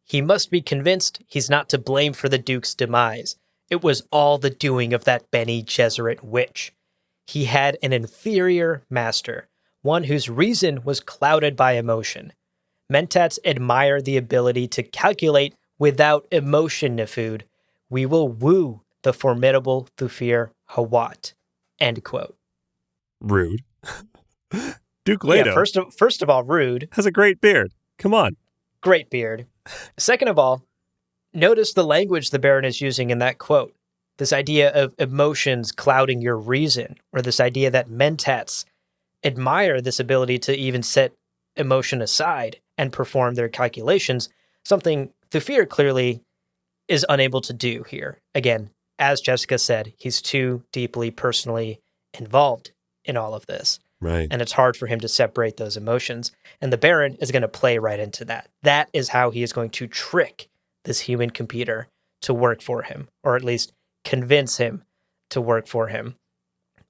"He must be convinced he's not to blame for the Duke's demise. It was all the doing of that Bene Gesserit witch. He had an inferior master, one whose reason was clouded by emotion. Mentats admire the ability to calculate without emotion, Nefud. We will woo the formidable Thufir Hawat." End quote. Rude. Duke Yeah, Leto first of all, rude. has a great beard. Come on. Great beard. Second of all, notice the language the Baron is using in that quote. This idea of emotions clouding your reason, or this idea that mentats admire this ability to even set emotion aside and perform their calculations, something Thufir clearly is unable to do here. Again, as Jessica said, he's too deeply personally involved in all of this. Right. And it's hard for him to separate those emotions. And the Baron is going to play right into that. That is how he is going to trick this human computer to work for him, or at least convince him to work for him.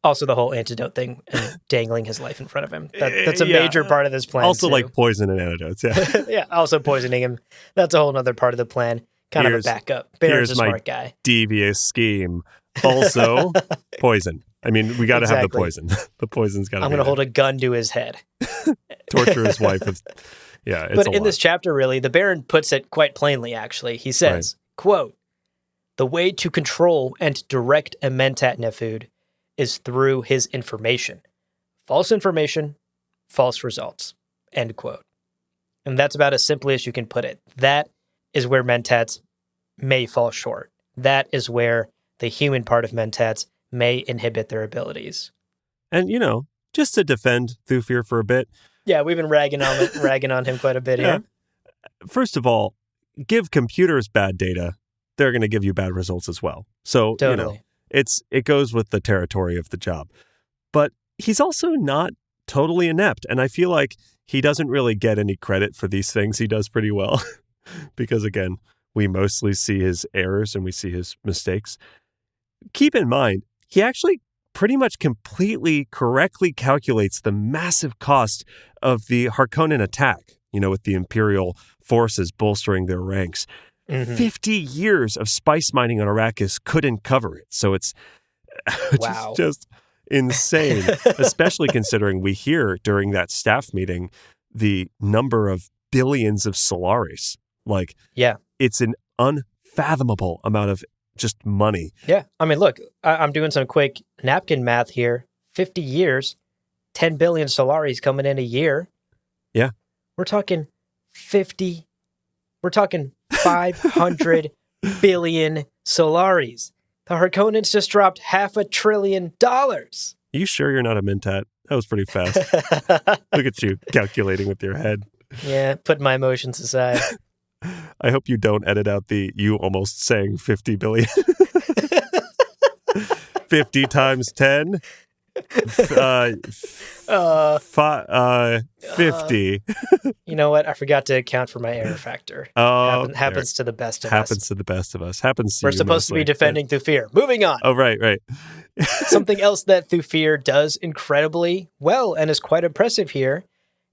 Also, the whole antidote thing and dangling his life in front of him. That's a major part of this plan. Also, too. like poison and antidotes. Yeah. Yeah, also poisoning him. That's a whole other part of the plan. Kind of a backup. Baron's a smart guy. Devious scheme. Also, poison. I mean, we got to have the Exactly. poison. The poison's got to be I'm going to hold a gun to his head. torture his wife. Yeah, it's But in this chapter, really, the Baron puts it quite plainly, actually. He says, quote, "The way to control and direct a mentat Nefud is through his information. False information, false results." End quote. And that's about as simply as you can put it. That is where mentats may fall short. That is where the human part of mentats may inhibit their abilities. And, just to defend Thufir for a bit. Yeah, we've been ragging on him quite a bit here. First of all, give computers bad data, they're going to give you bad results as well. So, Totally. it goes with the territory of the job. But he's also not totally inept. And I feel like he doesn't really get any credit for these things. He does pretty well because, again, we mostly see his errors and we see his mistakes. Keep in mind, he actually pretty much completely correctly calculates the massive cost of the Harkonnen attack, with the Imperial forces bolstering their ranks. 50 years of spice mining on Arrakis couldn't cover it. So it's Wow. just insane, especially considering we hear during that staff meeting the number of billions of Solaris. It's an unfathomable amount of just money. Yeah. I mean, look, I'm doing some quick napkin math here. 50 years, 10 billion Solaris coming in a year. Yeah. We're talking 500 billion Solaris. The Harkonnens just dropped $500 billion. Are you sure you're not a mentat? That was pretty fast. Look at you calculating with your head. Yeah, putting my emotions aside. I hope you don't edit out you almost saying 50 billion. 50 times 10? 50. You know what? I forgot to account for my error factor. Happens to the best of us. Happens to the best of us. Happens to We're you supposed to be mostly. defending Thufir. Moving on. Oh, right. Something else that Thufir does incredibly well and is quite impressive here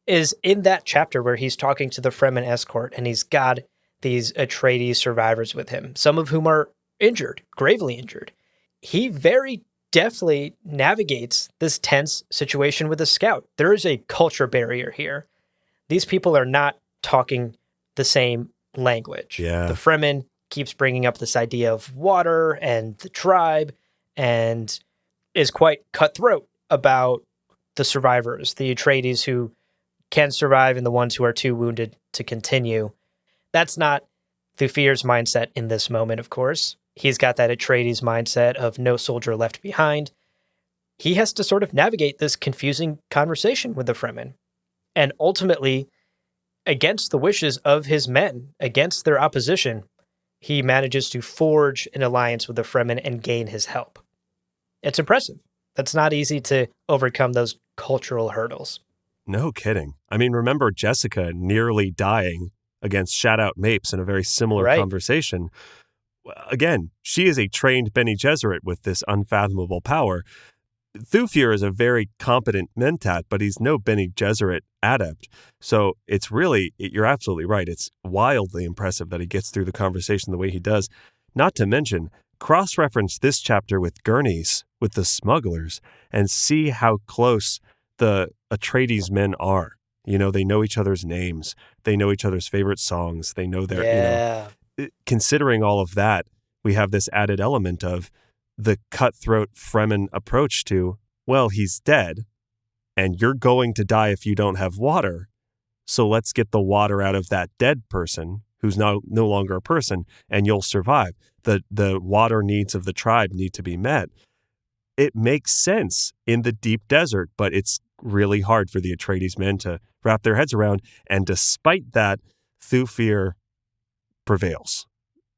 is in that chapter where he's talking to the Fremen escort and he's got these Atreides survivors with him, some of whom are injured, gravely injured. He very deftly navigates this tense situation with a scout. There is a culture barrier here. These people are not talking the same language. The Yeah. Fremen keeps bringing up this idea of water and the tribe and is quite cutthroat about the survivors, the Atreides who can survive and the ones who are too wounded to continue. That's not Thufir's mindset in this moment, of course. He's got that Atreides mindset of no soldier left behind. He has to sort of navigate this confusing conversation with the Fremen. And ultimately, against the wishes of his men, against their opposition, he manages to forge an alliance with the Fremen and gain his help. It's impressive. That's not easy to overcome those cultural hurdles. No kidding. I mean, remember Jessica nearly dying against Shadout Mapes in a very similar Right. conversation. Again, she is a trained Bene Gesserit with this unfathomable power. Thufir is a very competent Mentat, but he's no Bene Gesserit adept. So it's really, you're absolutely right. It's wildly impressive that he gets through the conversation the way he does. Not to mention, cross-reference this chapter with Gurneys, with the smugglers, and see how close the Atreides men are. You know, they know each other's names. They know each other's favorite songs. They know their, considering all of that, we have this added element of the cutthroat Fremen approach to, well, he's dead, and you're going to die if you don't have water. So let's get the water out of that dead person who's now no longer a person, and you'll survive. The water needs of the tribe need to be met. It makes sense in the deep desert, but it's really hard for the Atreides men to wrap their heads around. And despite that, Thufir prevails,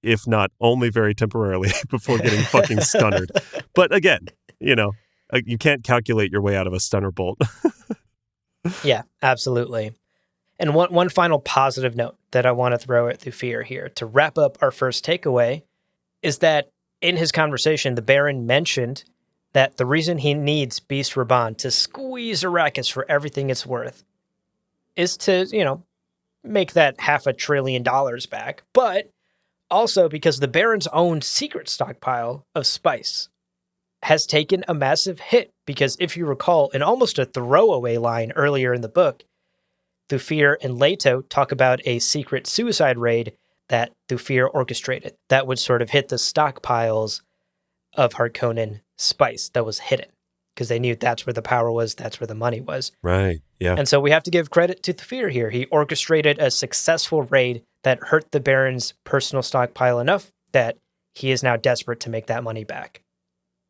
if not only very temporarily before getting fucking stunnered. But again, you know, you can't calculate your way out of a stunner bolt. Yeah, absolutely. And one final positive note that I want to throw at Thufir here to wrap up our first takeaway is that in his conversation, the Baron mentioned that the reason he needs Beast Raban to squeeze Arrakis for everything it's worth is to, you know, make that $500 billion back, but also because the Baron's own secret stockpile of spice has taken a massive hit. Because if you recall, in almost a throwaway line earlier in the book, Thufir and Leto talk about a secret suicide raid that Thufir orchestrated that would sort of hit the stockpiles of Harkonnen spice that was hidden, because they knew that's where the power was, that's where the money was. Right, yeah. And so we have to give credit to Thufir here. He orchestrated a successful raid that hurt the Baron's personal stockpile enough that he is now desperate to make that money back.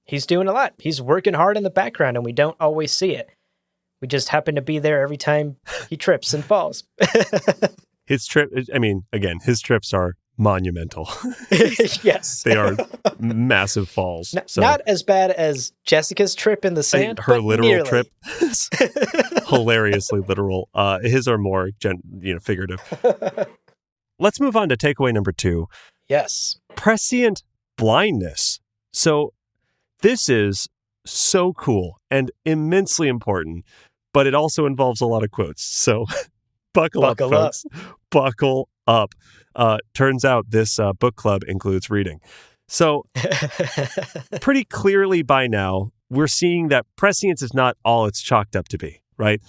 He's doing a lot. He's working hard in the background, and we don't always see it. We just happen to be there every time he trips and falls. His trips are monumental. Yes. They are massive falls. Not as bad as Jessica's trip in the sand, her but literal nearly. trip is hilariously literal. His are more figurative. Let's move on to takeaway number 2. Yes. Prescient blindness. So this is so cool and immensely important, but it also involves a lot of quotes. So buckle up, folks. Buckle up. Turns out this book club includes reading. So pretty clearly by now, we're seeing that prescience is not all it's chalked up to be, right?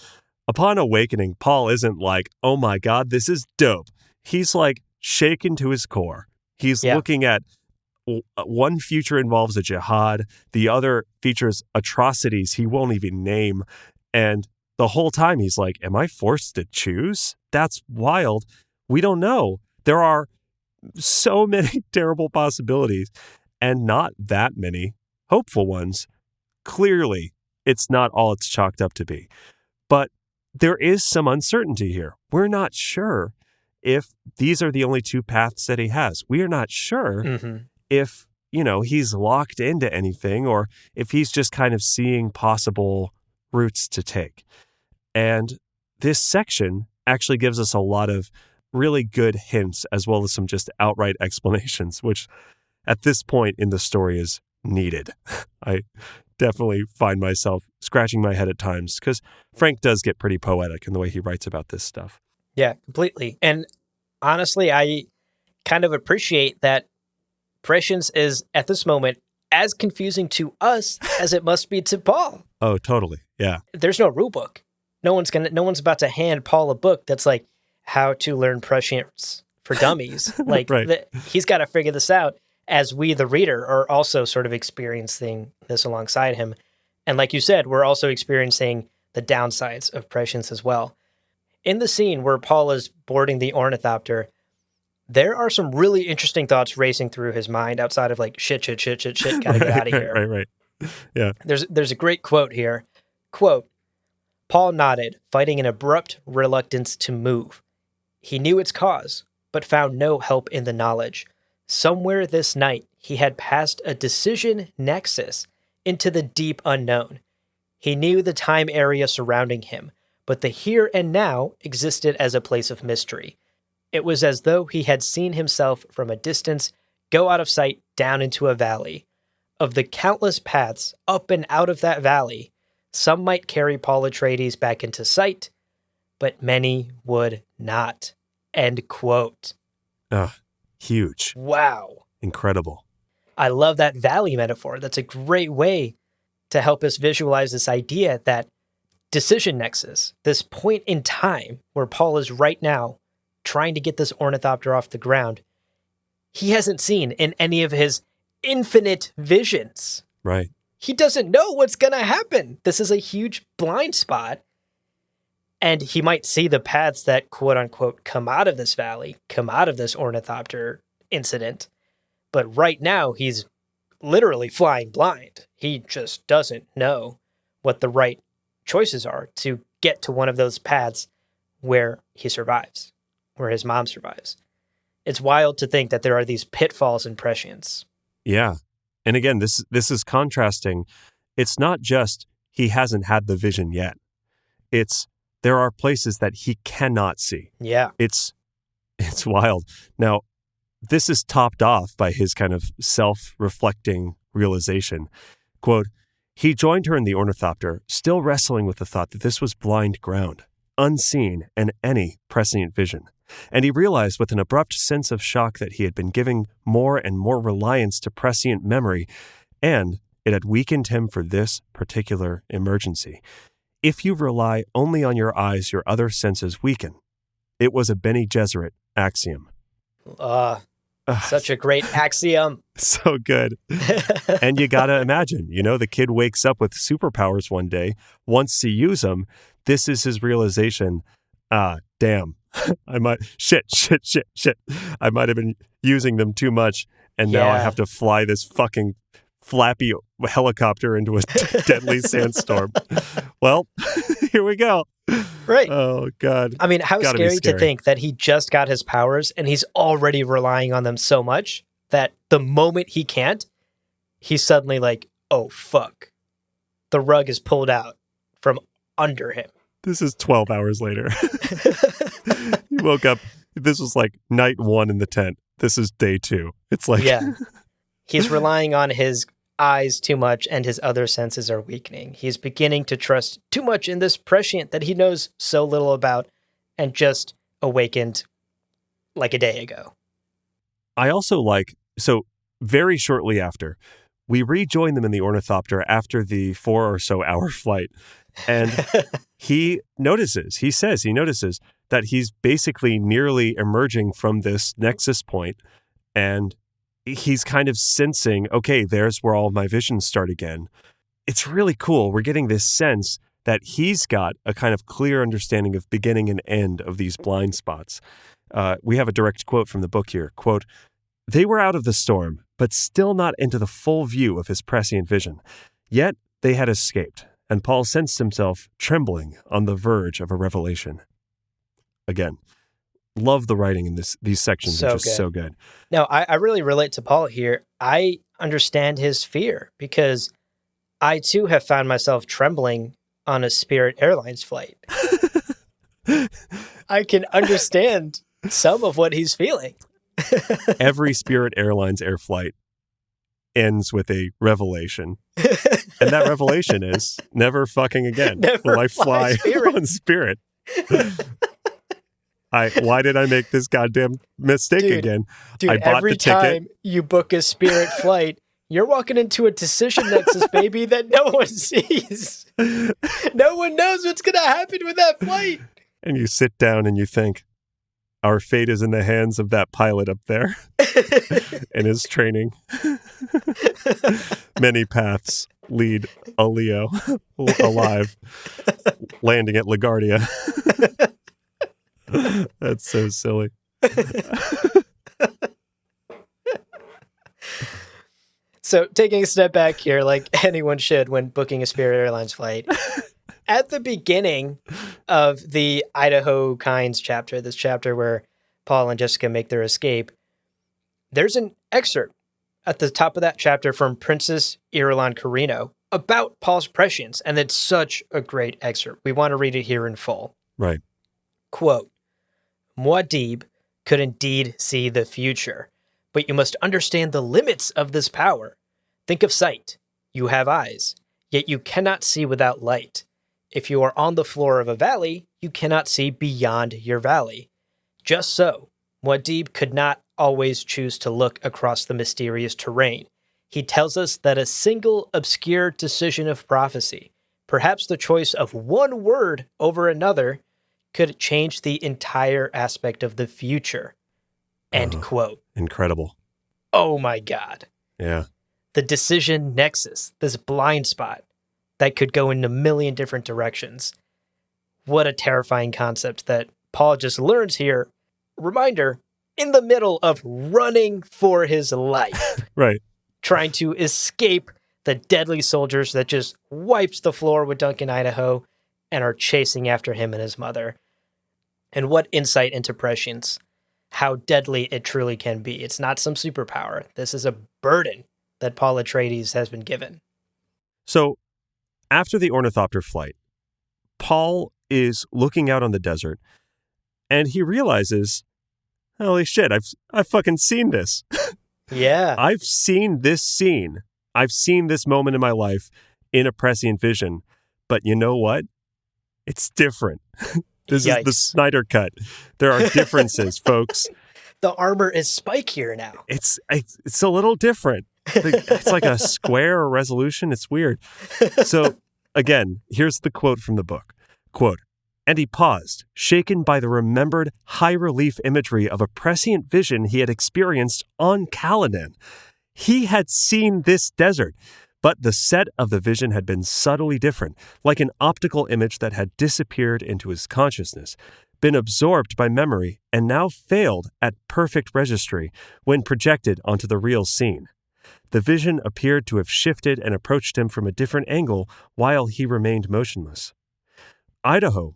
Upon awakening, Paul isn't like, oh my God, this is dope. He's like shaken to his core. He's looking at one future involves a jihad. The other features atrocities he won't even name. And the whole time he's like, am I forced to choose? That's wild. We don't know. There are so many terrible possibilities and not that many hopeful ones. Clearly, it's not all it's chalked up to be. But there is some uncertainty here. We're not sure if these are the only 2 paths that he has. We are not sure if, he's locked into anything or if he's just kind of seeing possible routes to take. And this section actually gives us a lot of really good hints as well as some just outright explanations, which at this point in the story is needed. I definitely find myself scratching my head at times because Frank does get pretty poetic in the way he writes about this stuff. Yeah, completely. And honestly, I kind of appreciate that prescience is at this moment as confusing to us as it must be to Paul. Oh, totally. Yeah. There's no rule book. No one's about to hand Paul a book that's like how to learn prescience for dummies. Like, Right. he's got to figure this out as we, the reader, are also sort of experiencing this alongside him. And like you said, we're also experiencing the downsides of prescience as well. In the scene where Paul is boarding the ornithopter, there are some really interesting thoughts racing through his mind outside of like, shit, gotta get out of here. Right. Yeah. There's a great quote here. Quote, Paul nodded, fighting an abrupt reluctance to move. He knew its cause, but found no help in the knowledge. Somewhere this night, he had passed a decision nexus into the deep unknown. He knew the time area surrounding him, but the here and now existed as a place of mystery. It was as though he had seen himself from a distance go out of sight down into a valley. Of the countless paths up and out of that valley, some might carry Paul Atreides back into sight, but many would not. End quote. Huge. Wow. Incredible. I love that valley metaphor. That's a great way to help us visualize this idea that decision nexus, this point in time where Paul is right now trying to get this ornithopter off the ground, he hasn't seen in any of his infinite visions. Right. He doesn't know what's going to happen. This is a huge blind spot. And he might see the paths that, quote unquote, come out of this valley, come out of this ornithopter incident. But right now, he's literally flying blind. He just doesn't know what the right choices are to get to one of those paths where he survives, where his mom survives. It's wild to think that there are these pitfalls in prescience. Yeah. And again, this is contrasting. It's not just he hasn't had the vision yet. It's there are places that he cannot see. Yeah. It's wild. Now, this is topped off by his kind of self-reflecting realization. Quote, he joined her in the ornithopter, still wrestling with the thought that this was blind ground, unseen in any prescient vision. And he realized with an abrupt sense of shock that he had been giving more and more reliance to prescient memory, and it had weakened him for this particular emergency. If you rely only on your eyes, your other senses weaken. It was a Bene Gesserit axiom. Such a great axiom. So good. And you got to imagine, the kid wakes up with superpowers one day, wants to use them. This is his realization. Damn. I might have been using them too much, and now I have to fly this fucking flappy helicopter into a deadly sandstorm. Well, here we go. Right. Oh, God. I mean, how scary to think that he just got his powers and he's already relying on them so much that the moment he can't, he's suddenly like, oh, fuck. The rug is pulled out from under him. This is 12 hours later. He woke up. This was like night 1 in the tent. This is day 2. It's like... Yeah. He's relying on his eyes too much and his other senses are weakening. He's beginning to trust too much in this prescient that he knows so little about and just awakened like a day ago. I also so very shortly after, we rejoin them in the ornithopter after the 4 or so hour flight. And he notices that he's basically nearly emerging from this nexus point, and he's kind of sensing, okay, there's where all my visions start again. It's really cool. We're getting this sense that he's got a kind of clear understanding of beginning and end of these blind spots. We have a direct quote from the book here. Quote, they were out of the storm, but still not into the full view of his prescient vision. Yet they had escaped, and Paul sensed himself trembling on the verge of a revelation. Again, love the writing in these sections. So just so good. No, I really relate to Paul here. I understand his fear because I too have found myself trembling on a Spirit Airlines flight. I can understand some of what he's feeling. Every Spirit Airlines air flight ends with a revelation. And that revelation is never fucking again will I fly on Spirit. Why did I make this goddamn mistake again? Dude, I bought every the ticket. time you book a Spirit flight, you're walking into a decision nexus, baby, that no one sees. No one knows what's going to happen with that flight. And you sit down and you think, Our fate is in the hands of that pilot up there and his training. Many paths lead a Leo alive, landing at LaGuardia. That's so silly. So taking a step back here, like anyone should when booking a Spirit Airlines flight, at the beginning of the Idaho Kynes chapter, this chapter where Paul and Jessica make their escape, there's an excerpt at the top of that chapter from Princess Irulan Carino about Paul's prescience, and it's such a great excerpt. We want to read it here in full. Right. Quote, Muad'Dib could indeed see the future, but you must understand the limits of this power. Think of sight. You have eyes, yet you cannot see without light. If you are on the floor of a valley, you cannot see beyond your valley. Just so, Muad'Dib could not always choose to look across the mysterious terrain. He tells us that a single obscure decision of prophecy, perhaps the choice of one word over another, could change the entire aspect of the future. End quote. Incredible. Oh my God. Yeah. The decision nexus, this blind spot that could go in a million different directions. What a terrifying concept that Paul just learns here. Reminder, in the middle of running for his life. Right. Trying to escape the deadly soldiers that just wiped the floor with Duncan, Idaho, and are chasing after him and his mother. And what insight into prescience. How deadly it truly can be. It's not some superpower. This is a burden that Paul Atreides has been given. So, after the ornithopter flight, Paul is looking out on the desert, and he realizes, holy shit, I've fucking seen this. Yeah. I've seen this scene. I've seen this moment in my life in a prescient vision. But you know what? It's different. This Yikes. is the Snyder cut. There are differences, folks. The armor is spikier now. It's a little different. It's like a square resolution. It's weird. So, again, here's the quote from the book. Quote, and he paused, shaken by the remembered high-relief imagery of a prescient vision he had experienced on Caladan. He had seen this desert, but the set of the vision had been subtly different, like an optical image that had disappeared into his consciousness, been absorbed by memory, and now failed at perfect registry when projected onto the real scene. The vision appeared to have shifted and approached him from a different angle while he remained motionless. Idaho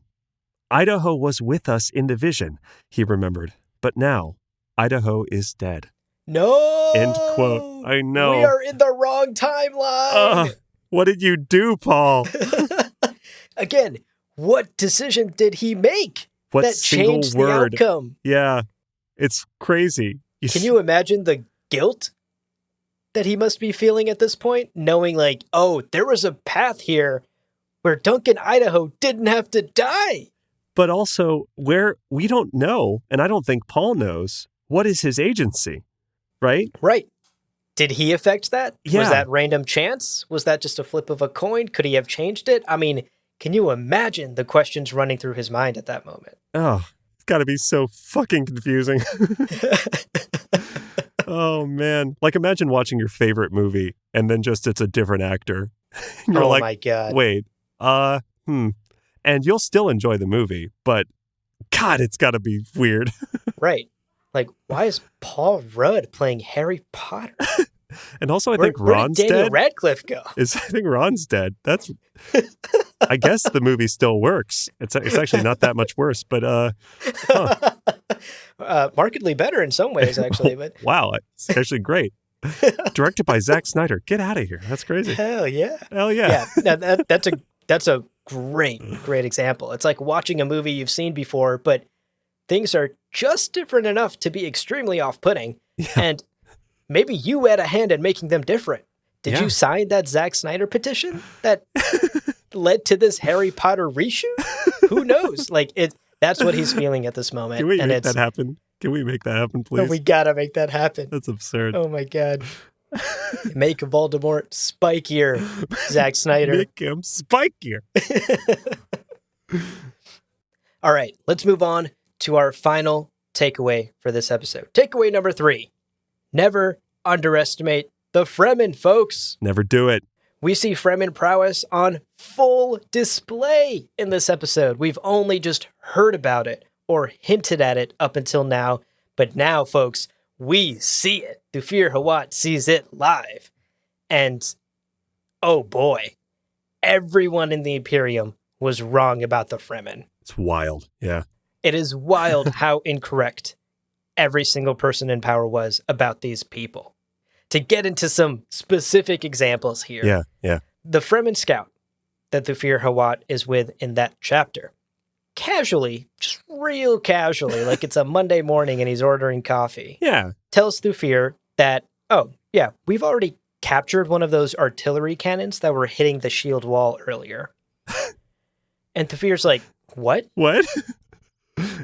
was with us in the vision, he remembered, but now Idaho is dead. No! End quote. I know. We are in the wrong timeline! What did you do, Paul? Again, what decision did he make What that single changed word? the outcome? Yeah, it's crazy. Can you imagine the guilt that he must be feeling at this point? Knowing like, oh, there was a path here where Duncan, Idaho didn't have to die. But also where we don't know, and I don't think Paul knows, what is his agency, right? Right. Did he affect that? Yeah. Was that random chance? Was that just a flip of a coin? Could he have changed it? I mean, can you imagine the questions running through his mind at that moment? Oh, it's got to be so fucking confusing. Oh, man. Like, imagine watching your favorite movie and then just it's a different actor. And you're like, my God. Wait, And you'll still enjoy the movie, but God, it's got to be weird. Right. Like, why is Paul Rudd playing Harry Potter? And also, I think Where Ron's did Daniel dead. Radcliffe go? I think Ron's dead. That's. I guess the movie still works. It's actually not that much worse, but Markedly better in some ways, actually. But wow, it's actually great. Directed by Zack Snyder. Get out of here. That's crazy. hell yeah. Hell yeah. Yeah, that's a great example. It's like watching a movie you've seen before, but things are just different enough to be extremely off-putting. Yeah. And maybe you had a hand in making them different. Did Yeah. you sign that Zack Snyder petition that led to this Harry Potter reshoot? Who knows? Like that's what he's feeling at this moment. Can we and make that happen? Can we make that happen, Oh, please? we gotta make that happen. That's absurd. Oh my God. Make Voldemort spikier, Zack Snyder. Make him spikier. All right, let's move on to our final takeaway for this episode. Takeaway number 3. Never underestimate the Fremen, folks. Never do it. We see Fremen prowess on full display in this episode. We've only just heard about it or hinted at it up until now. But now, folks, we see it. Thufir Hawat sees it live. And, oh boy, everyone in the Imperium was wrong about the Fremen. It's wild. Yeah. It is wild how incorrect every single person in power was about these people. To get into some specific examples here. Yeah. The Fremen scout that Thufir Hawat is with in that chapter, casually, just real casually, like it's a Monday morning and he's ordering coffee, tells Thufir that, oh, yeah, we've already captured one of those artillery cannons that were hitting the shield wall earlier. And Thufir's like, what? What?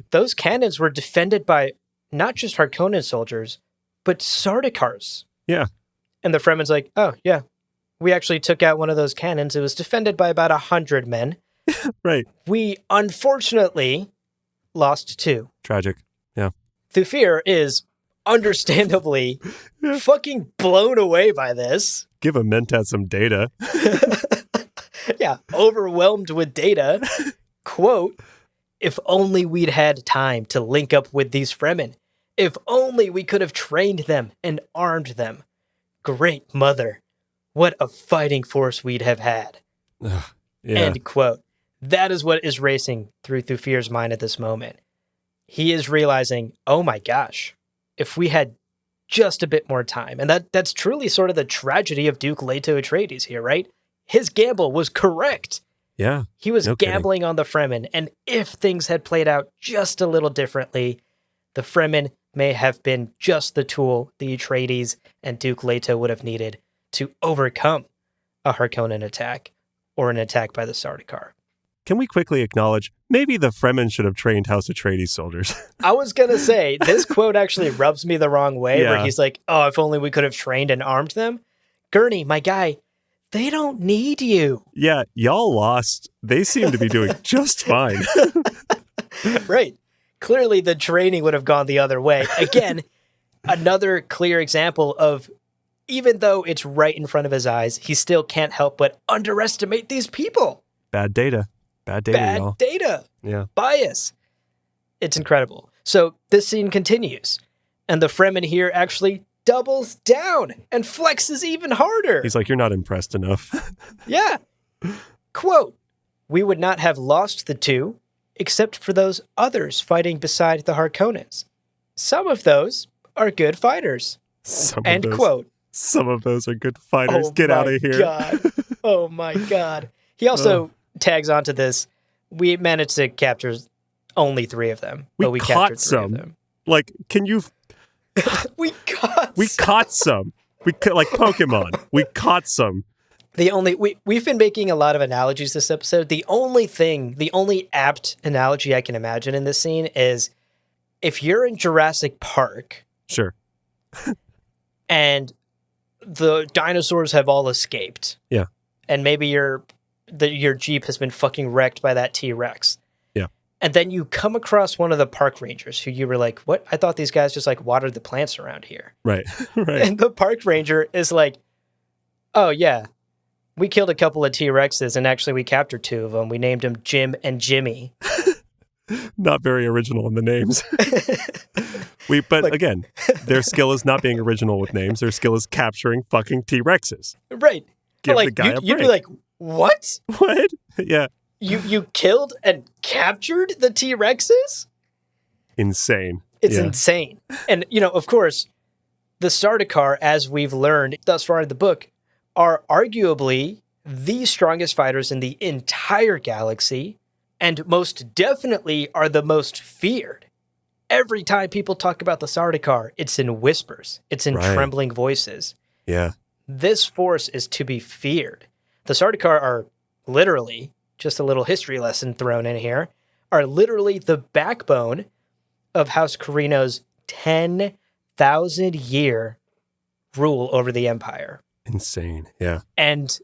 Those cannons were defended by not just Harkonnen soldiers, but Sardaukars. Yeah. And the Fremen's like, oh, yeah, we actually took out one of those cannons. It was defended by about 100 men. Right. We, unfortunately, lost 2. Tragic. Yeah. Thufir is understandably fucking blown away by this. Give a Mentat some data. Yeah, overwhelmed with data. Quote, if only we'd had time to link up with these Fremen. If only we could have trained them and armed them. Great mother, what a fighting force we'd have had. Yeah. End quote. That is what is racing through Thufir's mind at this moment. He is realizing, oh my gosh, if we had just a bit more time. And that's truly sort of the tragedy of Duke Leto Atreides here, right? His gamble was correct. Yeah. He was gambling on the Fremen, and if things had played out just a little differently, the Fremen may have been just the tool the Atreides and Duke Leto would have needed to overcome a Harkonnen attack or an attack by the Sardaukar. Can we quickly acknowledge maybe the Fremen should have trained House Atreides soldiers? I was going to say, this quote actually rubs me the wrong way, where he's like, oh, if only we could have trained and armed them. Gurney, my guy, they don't need you. Yeah, y'all lost. They seem to be doing just fine. Right. Clearly, the training would have gone the other way. Again, another clear example of, even though it's right in front of his eyes, he still can't help but underestimate these people. Bad data. Bad data, y'all. Data. Yeah. Bias. It's incredible. So this scene continues, and the Fremen here actually doubles down and flexes even harder. He's like, you're not impressed enough. Yeah. Quote, we would not have lost the 2 except for those others fighting beside the Harkonnens. Some of those are good fighters. End quote. Some of those are good fighters. Get out of here. God. Oh my God. He also tags onto this. We managed to capture only 3 of them, but we captured 3 of them. Like, can you... We caught some. Like Pokemon. We caught some. We've been making a lot of analogies this episode. The only apt analogy I can imagine in this scene is if you're in Jurassic Park. Sure. And the dinosaurs have all escaped. Yeah. And maybe your Jeep has been fucking wrecked by that T-Rex. Yeah. And then you come across one of the park rangers who you were like, what? I thought these guys just like watered the plants around here. Right. Right. And the park ranger is like, oh yeah, we killed a couple of T-Rexes and actually we captured 2 of them. We named them Jim and Jimmy. Not very original in the names. But again, their skill is not being original with names. Their skill is capturing fucking T-Rexes. Right. Give the guy a break. You'd be like, what? What? Yeah. You killed and captured the T-Rexes? Insane. It's insane. And, of course, the Sardaukar, as we've learned thus far in the book, are arguably the strongest fighters in the entire galaxy, and most definitely are the most feared. Every time people talk about the Sardaukar, it's in whispers. It's in trembling voices. Yeah. This force is to be feared. The Sardaukar are literally, just a little history lesson thrown in here, are literally the backbone of House Carino's 10,000-year rule over the Empire. Insane, yeah. And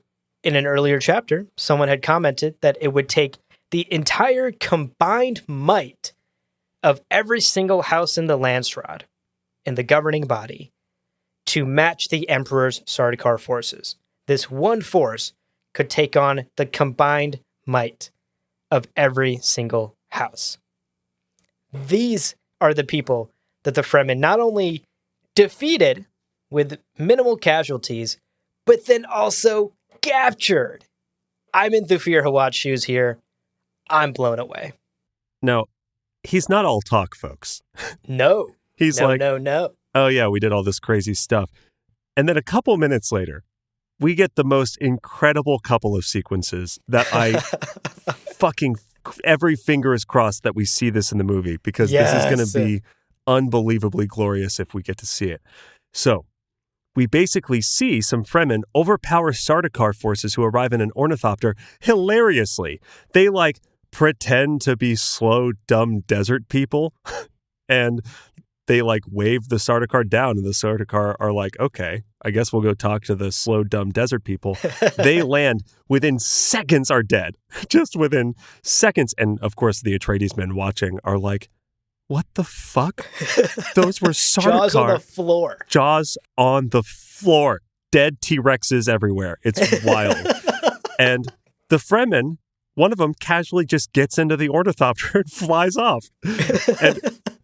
in an earlier chapter, someone had commented that it would take the entire combined might of every single house in the Landsraad, in the governing body, to match the Emperor's Sardaukar forces. This one force could take on the combined might of every single house. These are the people that the Fremen not only defeated with minimal casualties, but then also captured. I'm in Thufir Hawat's shoes here. I'm blown away. Now, he's not all talk, folks. No. He's No. oh yeah, we did all this crazy stuff. And then a couple minutes later, we get the most incredible couple of sequences that I fucking every finger is crossed that we see this in the movie, because this is going to be unbelievably glorious if we get to see it. So, we basically see some Fremen overpower Sardaukar forces who arrive in an ornithopter hilariously. They pretend to be slow, dumb desert people and they wave the Sardaukar down, and the Sardaukar are like, okay, I guess we'll go talk to the slow, dumb desert people. They land within seconds, are dead. Just within seconds. And of course, the Atreides men watching are like, what the fuck? Those were Sardaukar. Jaws on the floor. Jaws on the floor. Dead T-Rexes everywhere. It's wild. And the Fremen, one of them casually just gets into the ornithopter and flies off. And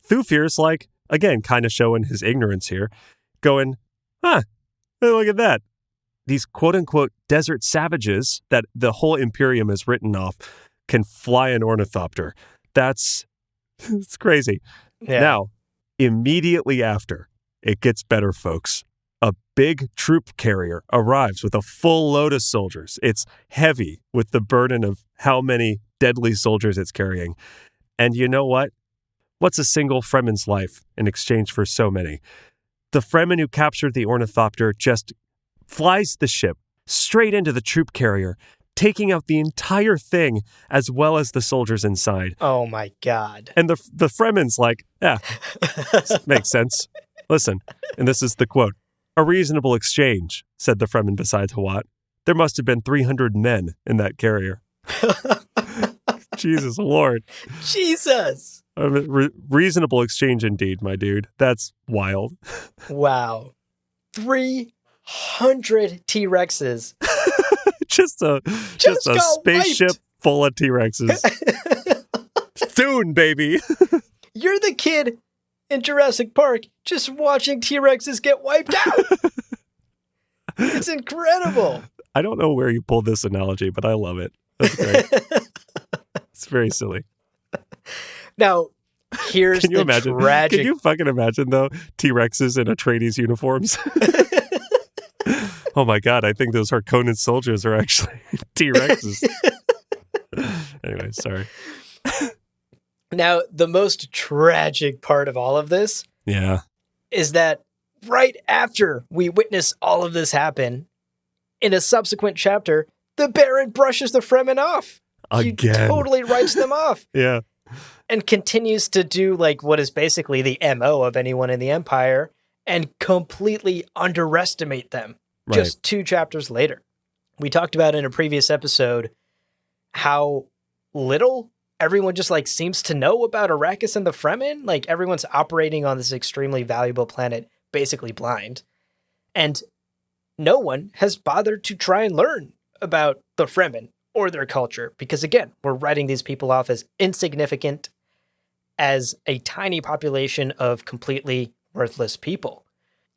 Thufir's like, again, kind of showing his ignorance here, going, hey, look at that. These quote-unquote desert savages that the whole Imperium has written off can fly an ornithopter. It's crazy. Yeah. Now, immediately after, it gets better, folks. A big troop carrier arrives with a full load of soldiers. It's heavy with the burden of how many deadly soldiers it's carrying. And you know what? What's a single Fremen's life in exchange for so many? The Fremen who captured the ornithopter just flies the ship straight into the troop carrier, taking out the entire thing as well as the soldiers inside. Oh my God. And the Fremen's like, yeah, makes sense. Listen, and this is the quote, "A reasonable exchange," said the Fremen beside Hawat. "There must have been 300 men in that carrier." Jesus Lord. Jesus. Reasonable exchange indeed, my dude. That's wild. Wow. 300 T-Rexes. just a spaceship full of T-Rexes. Dune, baby. You're the kid in Jurassic Park just watching T-Rexes get wiped out. It's incredible. I don't know where you pulled this analogy, but I love it. That's great. It's very silly. Now, here's Can you the imagine? tragic... Can you fucking imagine, though, T-Rexes in Atreides uniforms? Oh my God, I think those Harkonnen soldiers are actually T-Rexes. Anyway, sorry. Now, the most tragic part of all of this is that right after we witness all of this happen, in a subsequent chapter, the Baron brushes the Fremen off. Again. He totally writes them off. Yeah. And continues to do what is basically the MO of anyone in the Empire and completely underestimate them. Right. Just 2 chapters later. We talked about in a previous episode how little everyone just seems to know about Arrakis and the Fremen. Everyone's operating on this extremely valuable planet, basically blind. And no one has bothered to try and learn about the Fremen or their culture, because again, we're writing these people off as insignificant, as a tiny population of completely worthless people.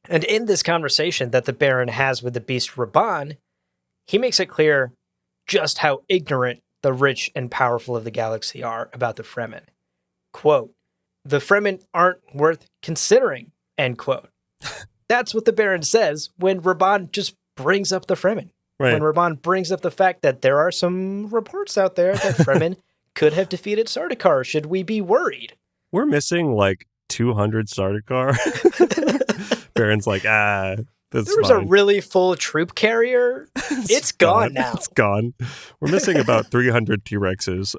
And in this conversation that the Baron has with the beast Raban, he makes it clear just how ignorant the rich and powerful of the galaxy are about the Fremen. Quote, "The Fremen aren't worth considering," end quote. That's what the Baron says when Raban just brings up the Fremen. Right. When Raban brings up the fact that there are some reports out there that Fremen could have defeated Sardaukar. Should we be worried? We're missing 200 Sardaukar. Baron's like, that's There was fine. a really full troop carrier. It's gone now. It's gone. We're missing about 300 T-Rexes.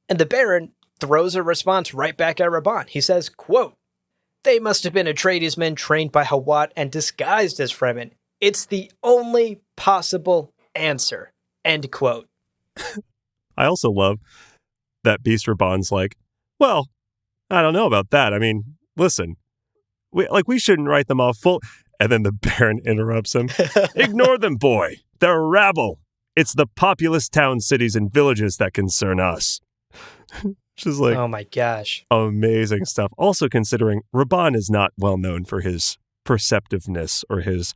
And the Baron throws a response right back at Raban. He says, quote, "They must have been Atreides men trained by Hawat and disguised as Fremen. It's the only possible answer." End quote. I also love that Beast Raban's like, well, I don't know about that. I mean, listen, we shouldn't write them off full. And then the Baron interrupts him. Ignore them, boy. They're a rabble. It's the populous towns, cities, and villages that concern us. Just like, oh my gosh. Amazing stuff. Also considering Raban is not well known for his perceptiveness or his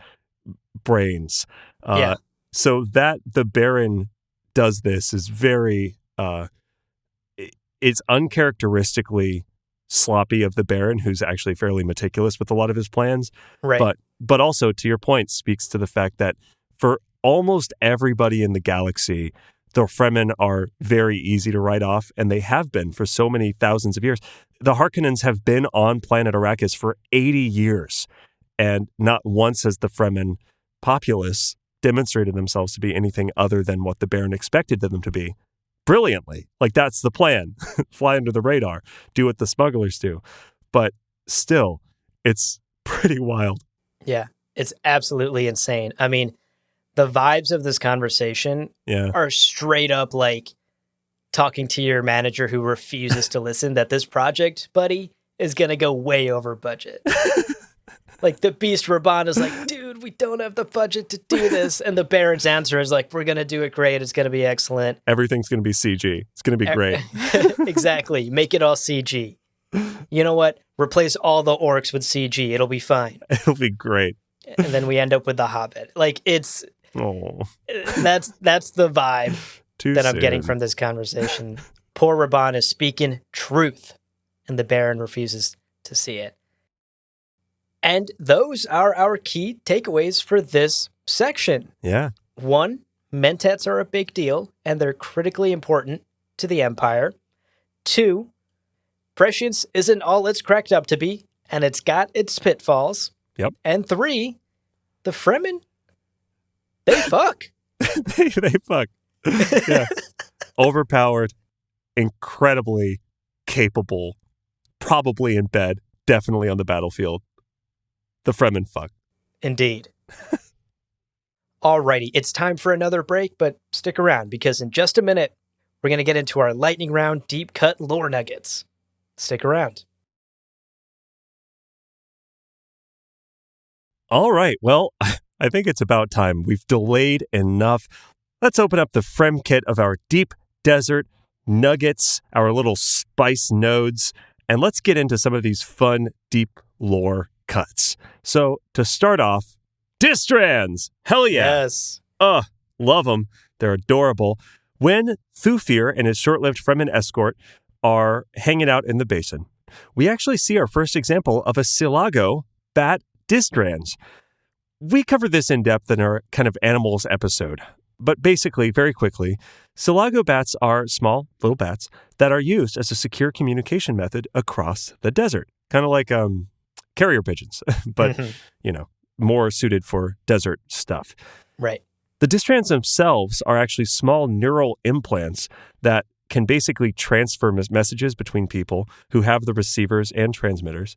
brains. Yeah. So that the Baron does this is very, it's uncharacteristically sloppy of the Baron, who's actually fairly meticulous with a lot of his plans. Right. But also, to your point, speaks to the fact that for almost everybody in the galaxy, the Fremen are very easy to write off, and they have been for so many thousands of years. The Harkonnens have been on planet Arrakis for 80 years, and not once has the Fremen populace demonstrated themselves to be anything other than what the Baron expected them to be. Brilliantly. Like, that's the plan. Fly under the radar. Do what the smugglers do. But still, it's pretty wild. Yeah, it's absolutely insane. I mean, the vibes of this conversation are straight up like talking to your manager who refuses to listen that this project, buddy, is going to go way over budget. Like the Beast Raban is like, dude, we don't have the budget to do this. And the Baron's answer is like, we're going to do it great. It's going to be excellent. Everything's going to be CG. It's going to be great. Exactly. Make it all CG. You know what? Replace all the orcs with CG. It'll be fine. It'll be great. And then we end up with the Hobbit. Like that's the vibe that I'm getting from this conversation. Poor Raban is speaking truth, and the Baron refuses to see it. And those are our key takeaways for this section. Yeah. 1, Mentats are a big deal, and they're critically important to the Empire. 2, prescience isn't all it's cracked up to be, and it's got its pitfalls. Yep. And 3, the Fremen, they fuck. they fuck. Yeah. Overpowered, incredibly capable, probably in bed, definitely on the battlefield. The Fremen fuck. Indeed. Alrighty, it's time for another break, but stick around because in just a minute, we're going to get into our lightning round deep cut lore nuggets. Stick around. All right. Well, I think it's about time. We've delayed enough. Let's open up the Frem kit of our deep desert nuggets, our little spice nodes, and let's get into some of these fun, deep lore cuts. So to start off, Distrans! Hell yeah! Yes. Love them. They're adorable. When Thufir and his short-lived Fremen escort are hanging out in the basin, we actually see our first example of a Silago bat Distrans. We covered this in depth in our kind of animals episode, but basically, very quickly, Silago bats are small, little bats that are used as a secure communication method across the desert. Kind of like carrier pigeons, but, more suited for desert stuff. Right. The Distrans themselves are actually small neural implants that can basically transfer messages between people who have the receivers and transmitters.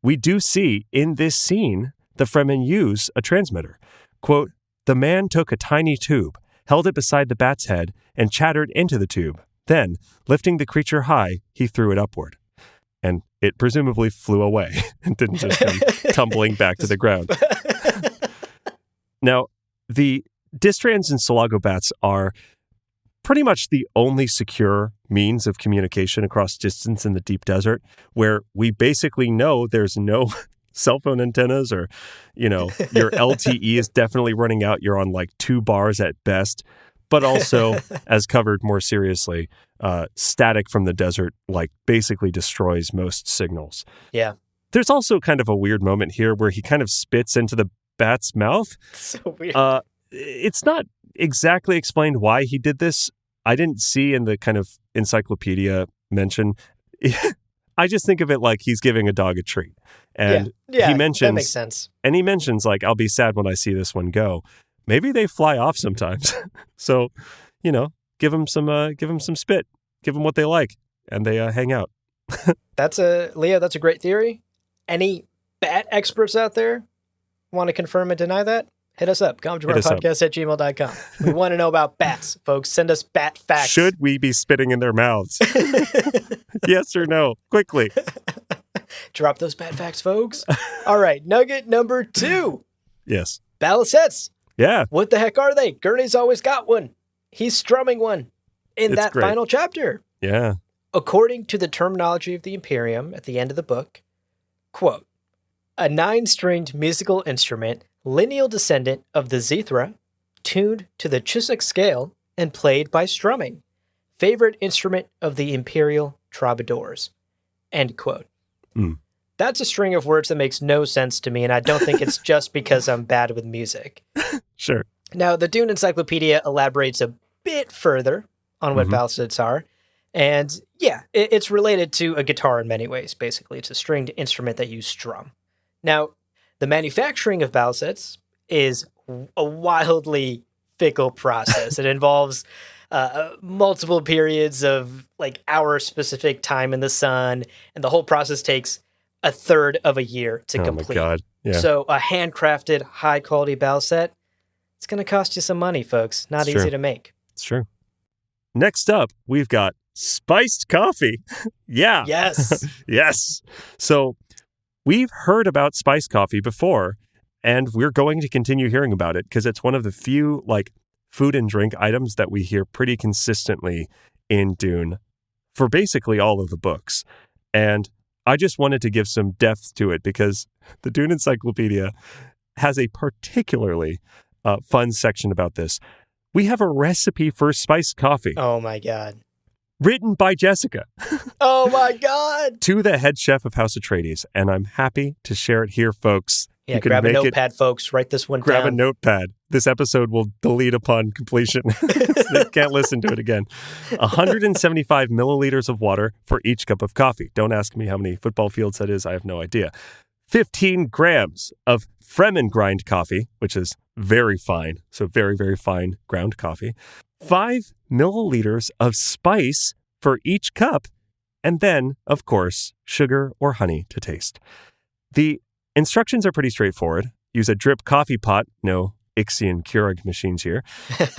We do see in this scene the Fremen use a transmitter. Quote, the man took a tiny tube, held it beside the bat's head, and chattered into the tube. Then, lifting the creature high, he threw it upward. And it presumably flew away and didn't just come tumbling back to the ground. Now, the Distrans and Silago bats are pretty much the only secure means of communication across distance in the deep desert, where we basically know there's no cell phone antennas or, your LTE is definitely running out. You're on like 2 bars at best. But also, as covered more seriously, static from the desert basically destroys most signals. Yeah. There's also kind of a weird moment here where he kind of spits into the bat's mouth. So weird. It's not exactly explained why he did this. I didn't see in the kind of encyclopedia mention. I just think of it like he's giving a dog a treat. And he mentions, that makes sense. And he mentions I'll be sad when I see this one go. Maybe they fly off sometimes. So, give them some spit, give them what they like, and they hang out. Leo, that's a great theory. Any bat experts out there want to confirm and deny that? Hit us up. Hit us up. commentwarpodcast@gmail.com. We want to know about bats, folks. Send us bat facts. Should we be spitting in their mouths? Yes or no? Quickly. Drop those bat facts, folks. All right, nugget number 2. Yes. Balisets. Yeah. What the heck are they? Gurney's always got one. He's strumming one in It's that great. final chapter. Yeah. According to the terminology of the Imperium at the end of the book, quote, a 9-stringed musical instrument, lineal descendant of the zithra, tuned to the Chiswick scale and played by strumming. Favorite instrument of the Imperial troubadours. End quote. Mm. That's a string of words that makes no sense to me, and I don't think it's just because I'm bad with music. Sure. Now, the Dune Encyclopedia elaborates a bit further on what balisets are. And yeah, it's related to a guitar in many ways, basically. It's a stringed instrument that you strum. Now, the manufacturing of balisets is a wildly fickle process. It involves multiple periods of like hour-specific time in the sun, and the whole process takes a third of a year to complete. Oh my God. Yeah. So a handcrafted, high-quality baliset, it's going to cost you some money, folks. Not It's easy true. to make. It's true. Next up, we've got spiced coffee. Yeah. Yes. Yes. So we've heard about spiced coffee before, and we're going to continue hearing about it because it's one of the few like food and drink items that we hear pretty consistently in Dune for basically all of the books. And I just wanted to give some depth to it because the Dune Encyclopedia has a particularly fun section about this. We have a recipe for spiced coffee Oh my God. written by Jessica Oh my God. to the head chef of House Atreides, and I'm happy to share it here, folks. Yeah, You can grab a make it- notepad, folks. Write this one Grab a down. notepad. This episode will delete upon completion. They can't listen to it again. 175 milliliters of water for each cup of coffee. Don't ask me how many football fields that is. I have no idea. 15 grams of Fremen grind coffee, which is very fine. So very, very fine ground coffee. 5 milliliters of spice for each cup. And then, of course, sugar or honey to taste. The instructions are pretty straightforward. Use a drip coffee pot, no Ixion Keurig machines here.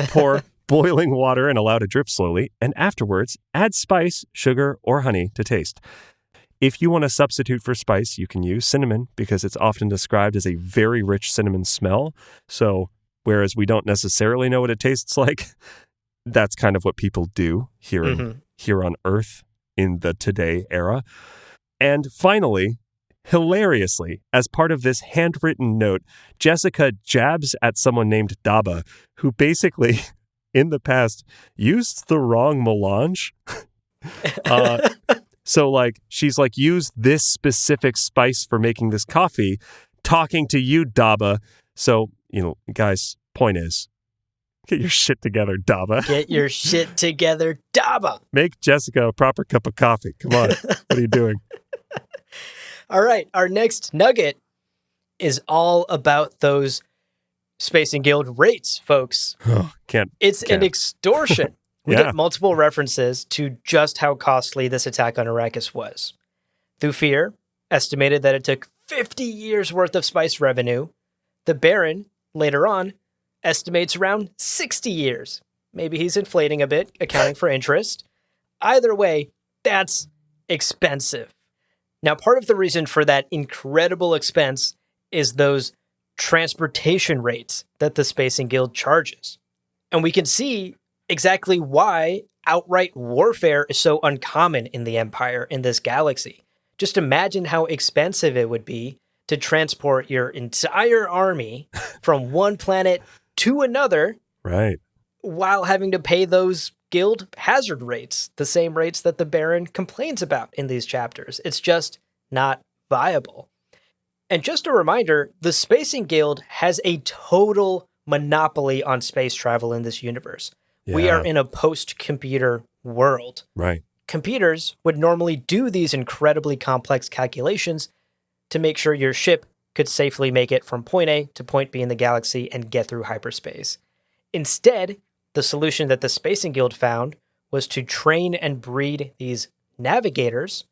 Pour boiling water and allow to drip slowly, and afterwards add spice, sugar, or honey to taste. If you want to substitute for spice, you can use cinnamon because it's often described as a very rich cinnamon smell. So, whereas we don't necessarily know what it tastes like, that's kind of what people do here on Earth in the today era. And finally, hilariously, as part of this handwritten note, Jessica jabs at someone named Daba, who basically, in the past, used the wrong melange. So, like, she's like, use this specific spice for making this coffee, talking to you, Daba. So, guys, point is, get your shit together, Daba. Get your shit together, Daba. Make Jessica a proper cup of coffee. Come on. What are you doing? All right. Our next nugget is all about those Space and Guild rates, folks. It's an extortion. We Yeah. get multiple references to just how costly this attack on Arrakis was. Thufir estimated that it took 50 years worth of spice revenue. The Baron, later on, estimates around 60 years. Maybe he's inflating a bit, accounting for interest. Either way, that's expensive. Now, part of the reason for that incredible expense is those transportation rates that the Spacing Guild charges. And we can see exactly why outright warfare is so uncommon in the Empire, in this galaxy. Just imagine how expensive it would be to transport your entire army from one planet to another, Right. while having to pay those guild hazard rates, the same rates that the Baron complains about in these chapters. It's just not viable. And just a reminder, the Spacing Guild has a total monopoly on space travel in this universe. We Yeah. are in a post-computer world. Right. Computers would normally do these incredibly complex calculations to make sure your ship could safely make it from point A to point B in the galaxy and get through hyperspace. Instead, the solution that the Spacing Guild found was to train and breed these navigators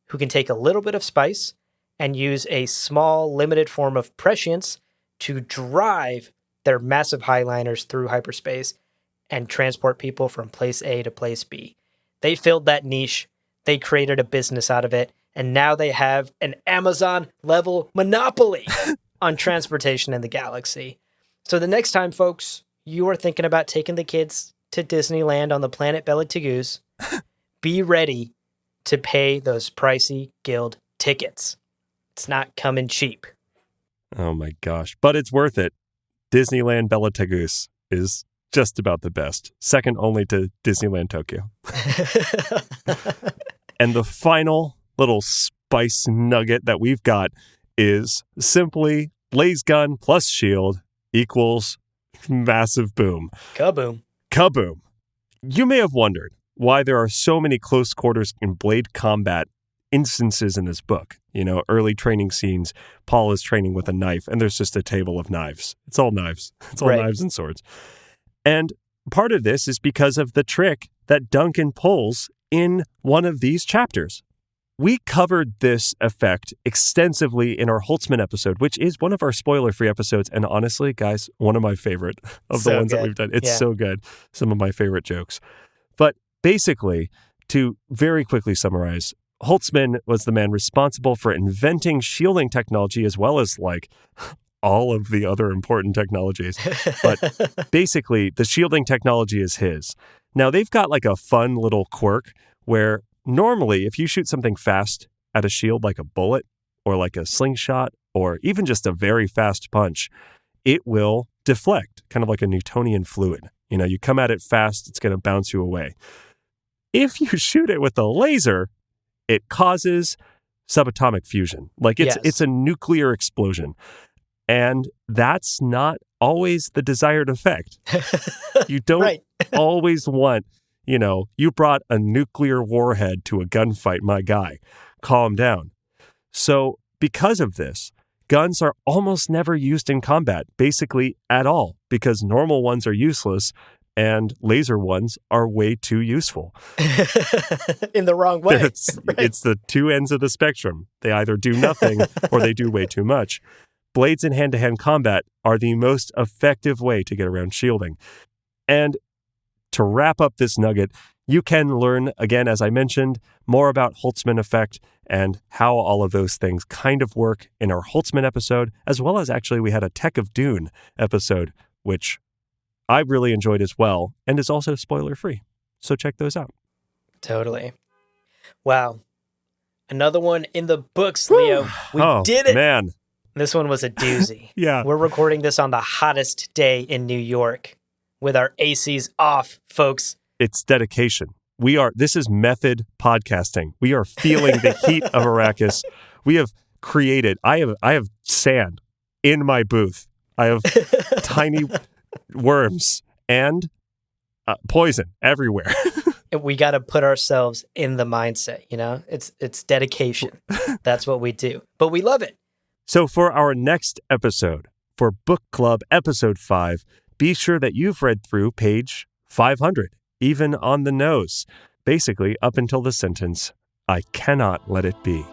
who can take a little bit of spice and use a small, limited form of prescience to drive their massive highliners through hyperspace and transport people from place A to place B. They filled that niche, they created a business out of it, and now they have an Amazon-level monopoly on transportation in the galaxy. So the next time, folks, you are thinking about taking the kids to Disneyland on the planet Bella Tagoos, be ready to pay those pricey guild tickets. It's not coming cheap. Oh my gosh. But it's worth it. Disneyland Bella Tagoos is just about the best. Second only to Disneyland Tokyo. And the final little spice nugget that we've got is simply laser gun plus shield equals massive boom. Kaboom. Kaboom. You may have wondered why there are so many close quarters and blade combat instances in this book. You know, early training scenes, Paul is training with a knife, and there's just a table of knives. It's all knives. It's all knives and swords. And part of this is because of the trick that Duncan pulls in one of these chapters. We covered this effect extensively in our Holtzman episode, which is one of our spoiler-free episodes. And honestly, guys, one of my favorite of the ones that we've done. It's so good. Some of my favorite jokes. But basically, to very quickly summarize, Holtzman was the man responsible for inventing shielding technology as well as like all of the other important technologies. But basically, the shielding technology is his. Now, they've got like a fun little quirk where normally if you shoot something fast at a shield like a bullet or like a slingshot or even just a very fast punch, it will deflect, kind of like a Newtonian fluid. You know, you come at it fast, it's going to bounce you away. If you shoot it with a laser, it causes subatomic fusion. Like it's a nuclear explosion. And that's not always the desired effect. You don't always want, you know, you brought a nuclear warhead to a gunfight, my guy. Calm down. So because of this, guns are almost never used in combat, basically at all, because normal ones are useless and laser ones are way too useful. In the wrong way. It's the two ends of the spectrum. They either do nothing or they do way too much. Blades in hand-to-hand combat are the most effective way to get around shielding. And to wrap up this nugget, you can learn, again, as I mentioned, more about Holtzman effect and how all of those things kind of work in our Holtzman episode, as well as actually we had a Tech of Dune episode, which I really enjoyed as well, and is also spoiler-free. So check those out. Totally. Wow. Another one in the books, Leo. We did it. Man. This one was a doozy. Yeah. We're recording this on the hottest day in New York with our ACs off, folks. It's dedication. This is method podcasting. We are feeling the heat of Arrakis. We have created, I have sand in my booth. I have tiny worms and poison everywhere. We got to put ourselves in the mindset, you know? It's dedication. That's what we do. But we love it. So for our next episode, for Book Club Episode 5, be sure that you've read through page 500, even on the nose, basically up until the sentence, "I cannot let it be."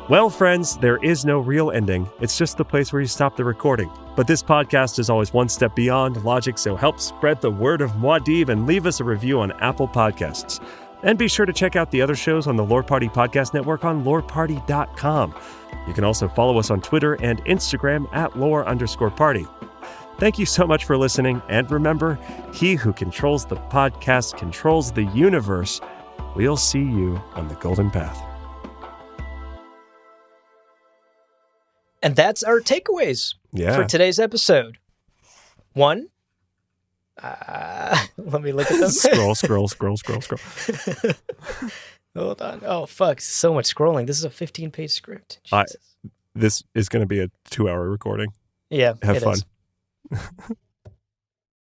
Well, friends, there is no real ending. It's just the place where you stop the recording. But this podcast is always one step beyond logic, so help spread the word of Muad'Dib and leave us a review on Apple Podcasts. And be sure to check out the other shows on the Lore Party Podcast Network on loreparty.com. You can also follow us on Twitter and Instagram at lore_party. Thank you so much for listening. And remember, he who controls the podcast controls the universe. We'll see you on the golden path. And that's our takeaways for today's episode. 1, let me look at them. Scroll. Hold on. Oh, fuck. So much scrolling. This is a 15-page script. This is going to be a 2-hour recording. Yeah, Have fun.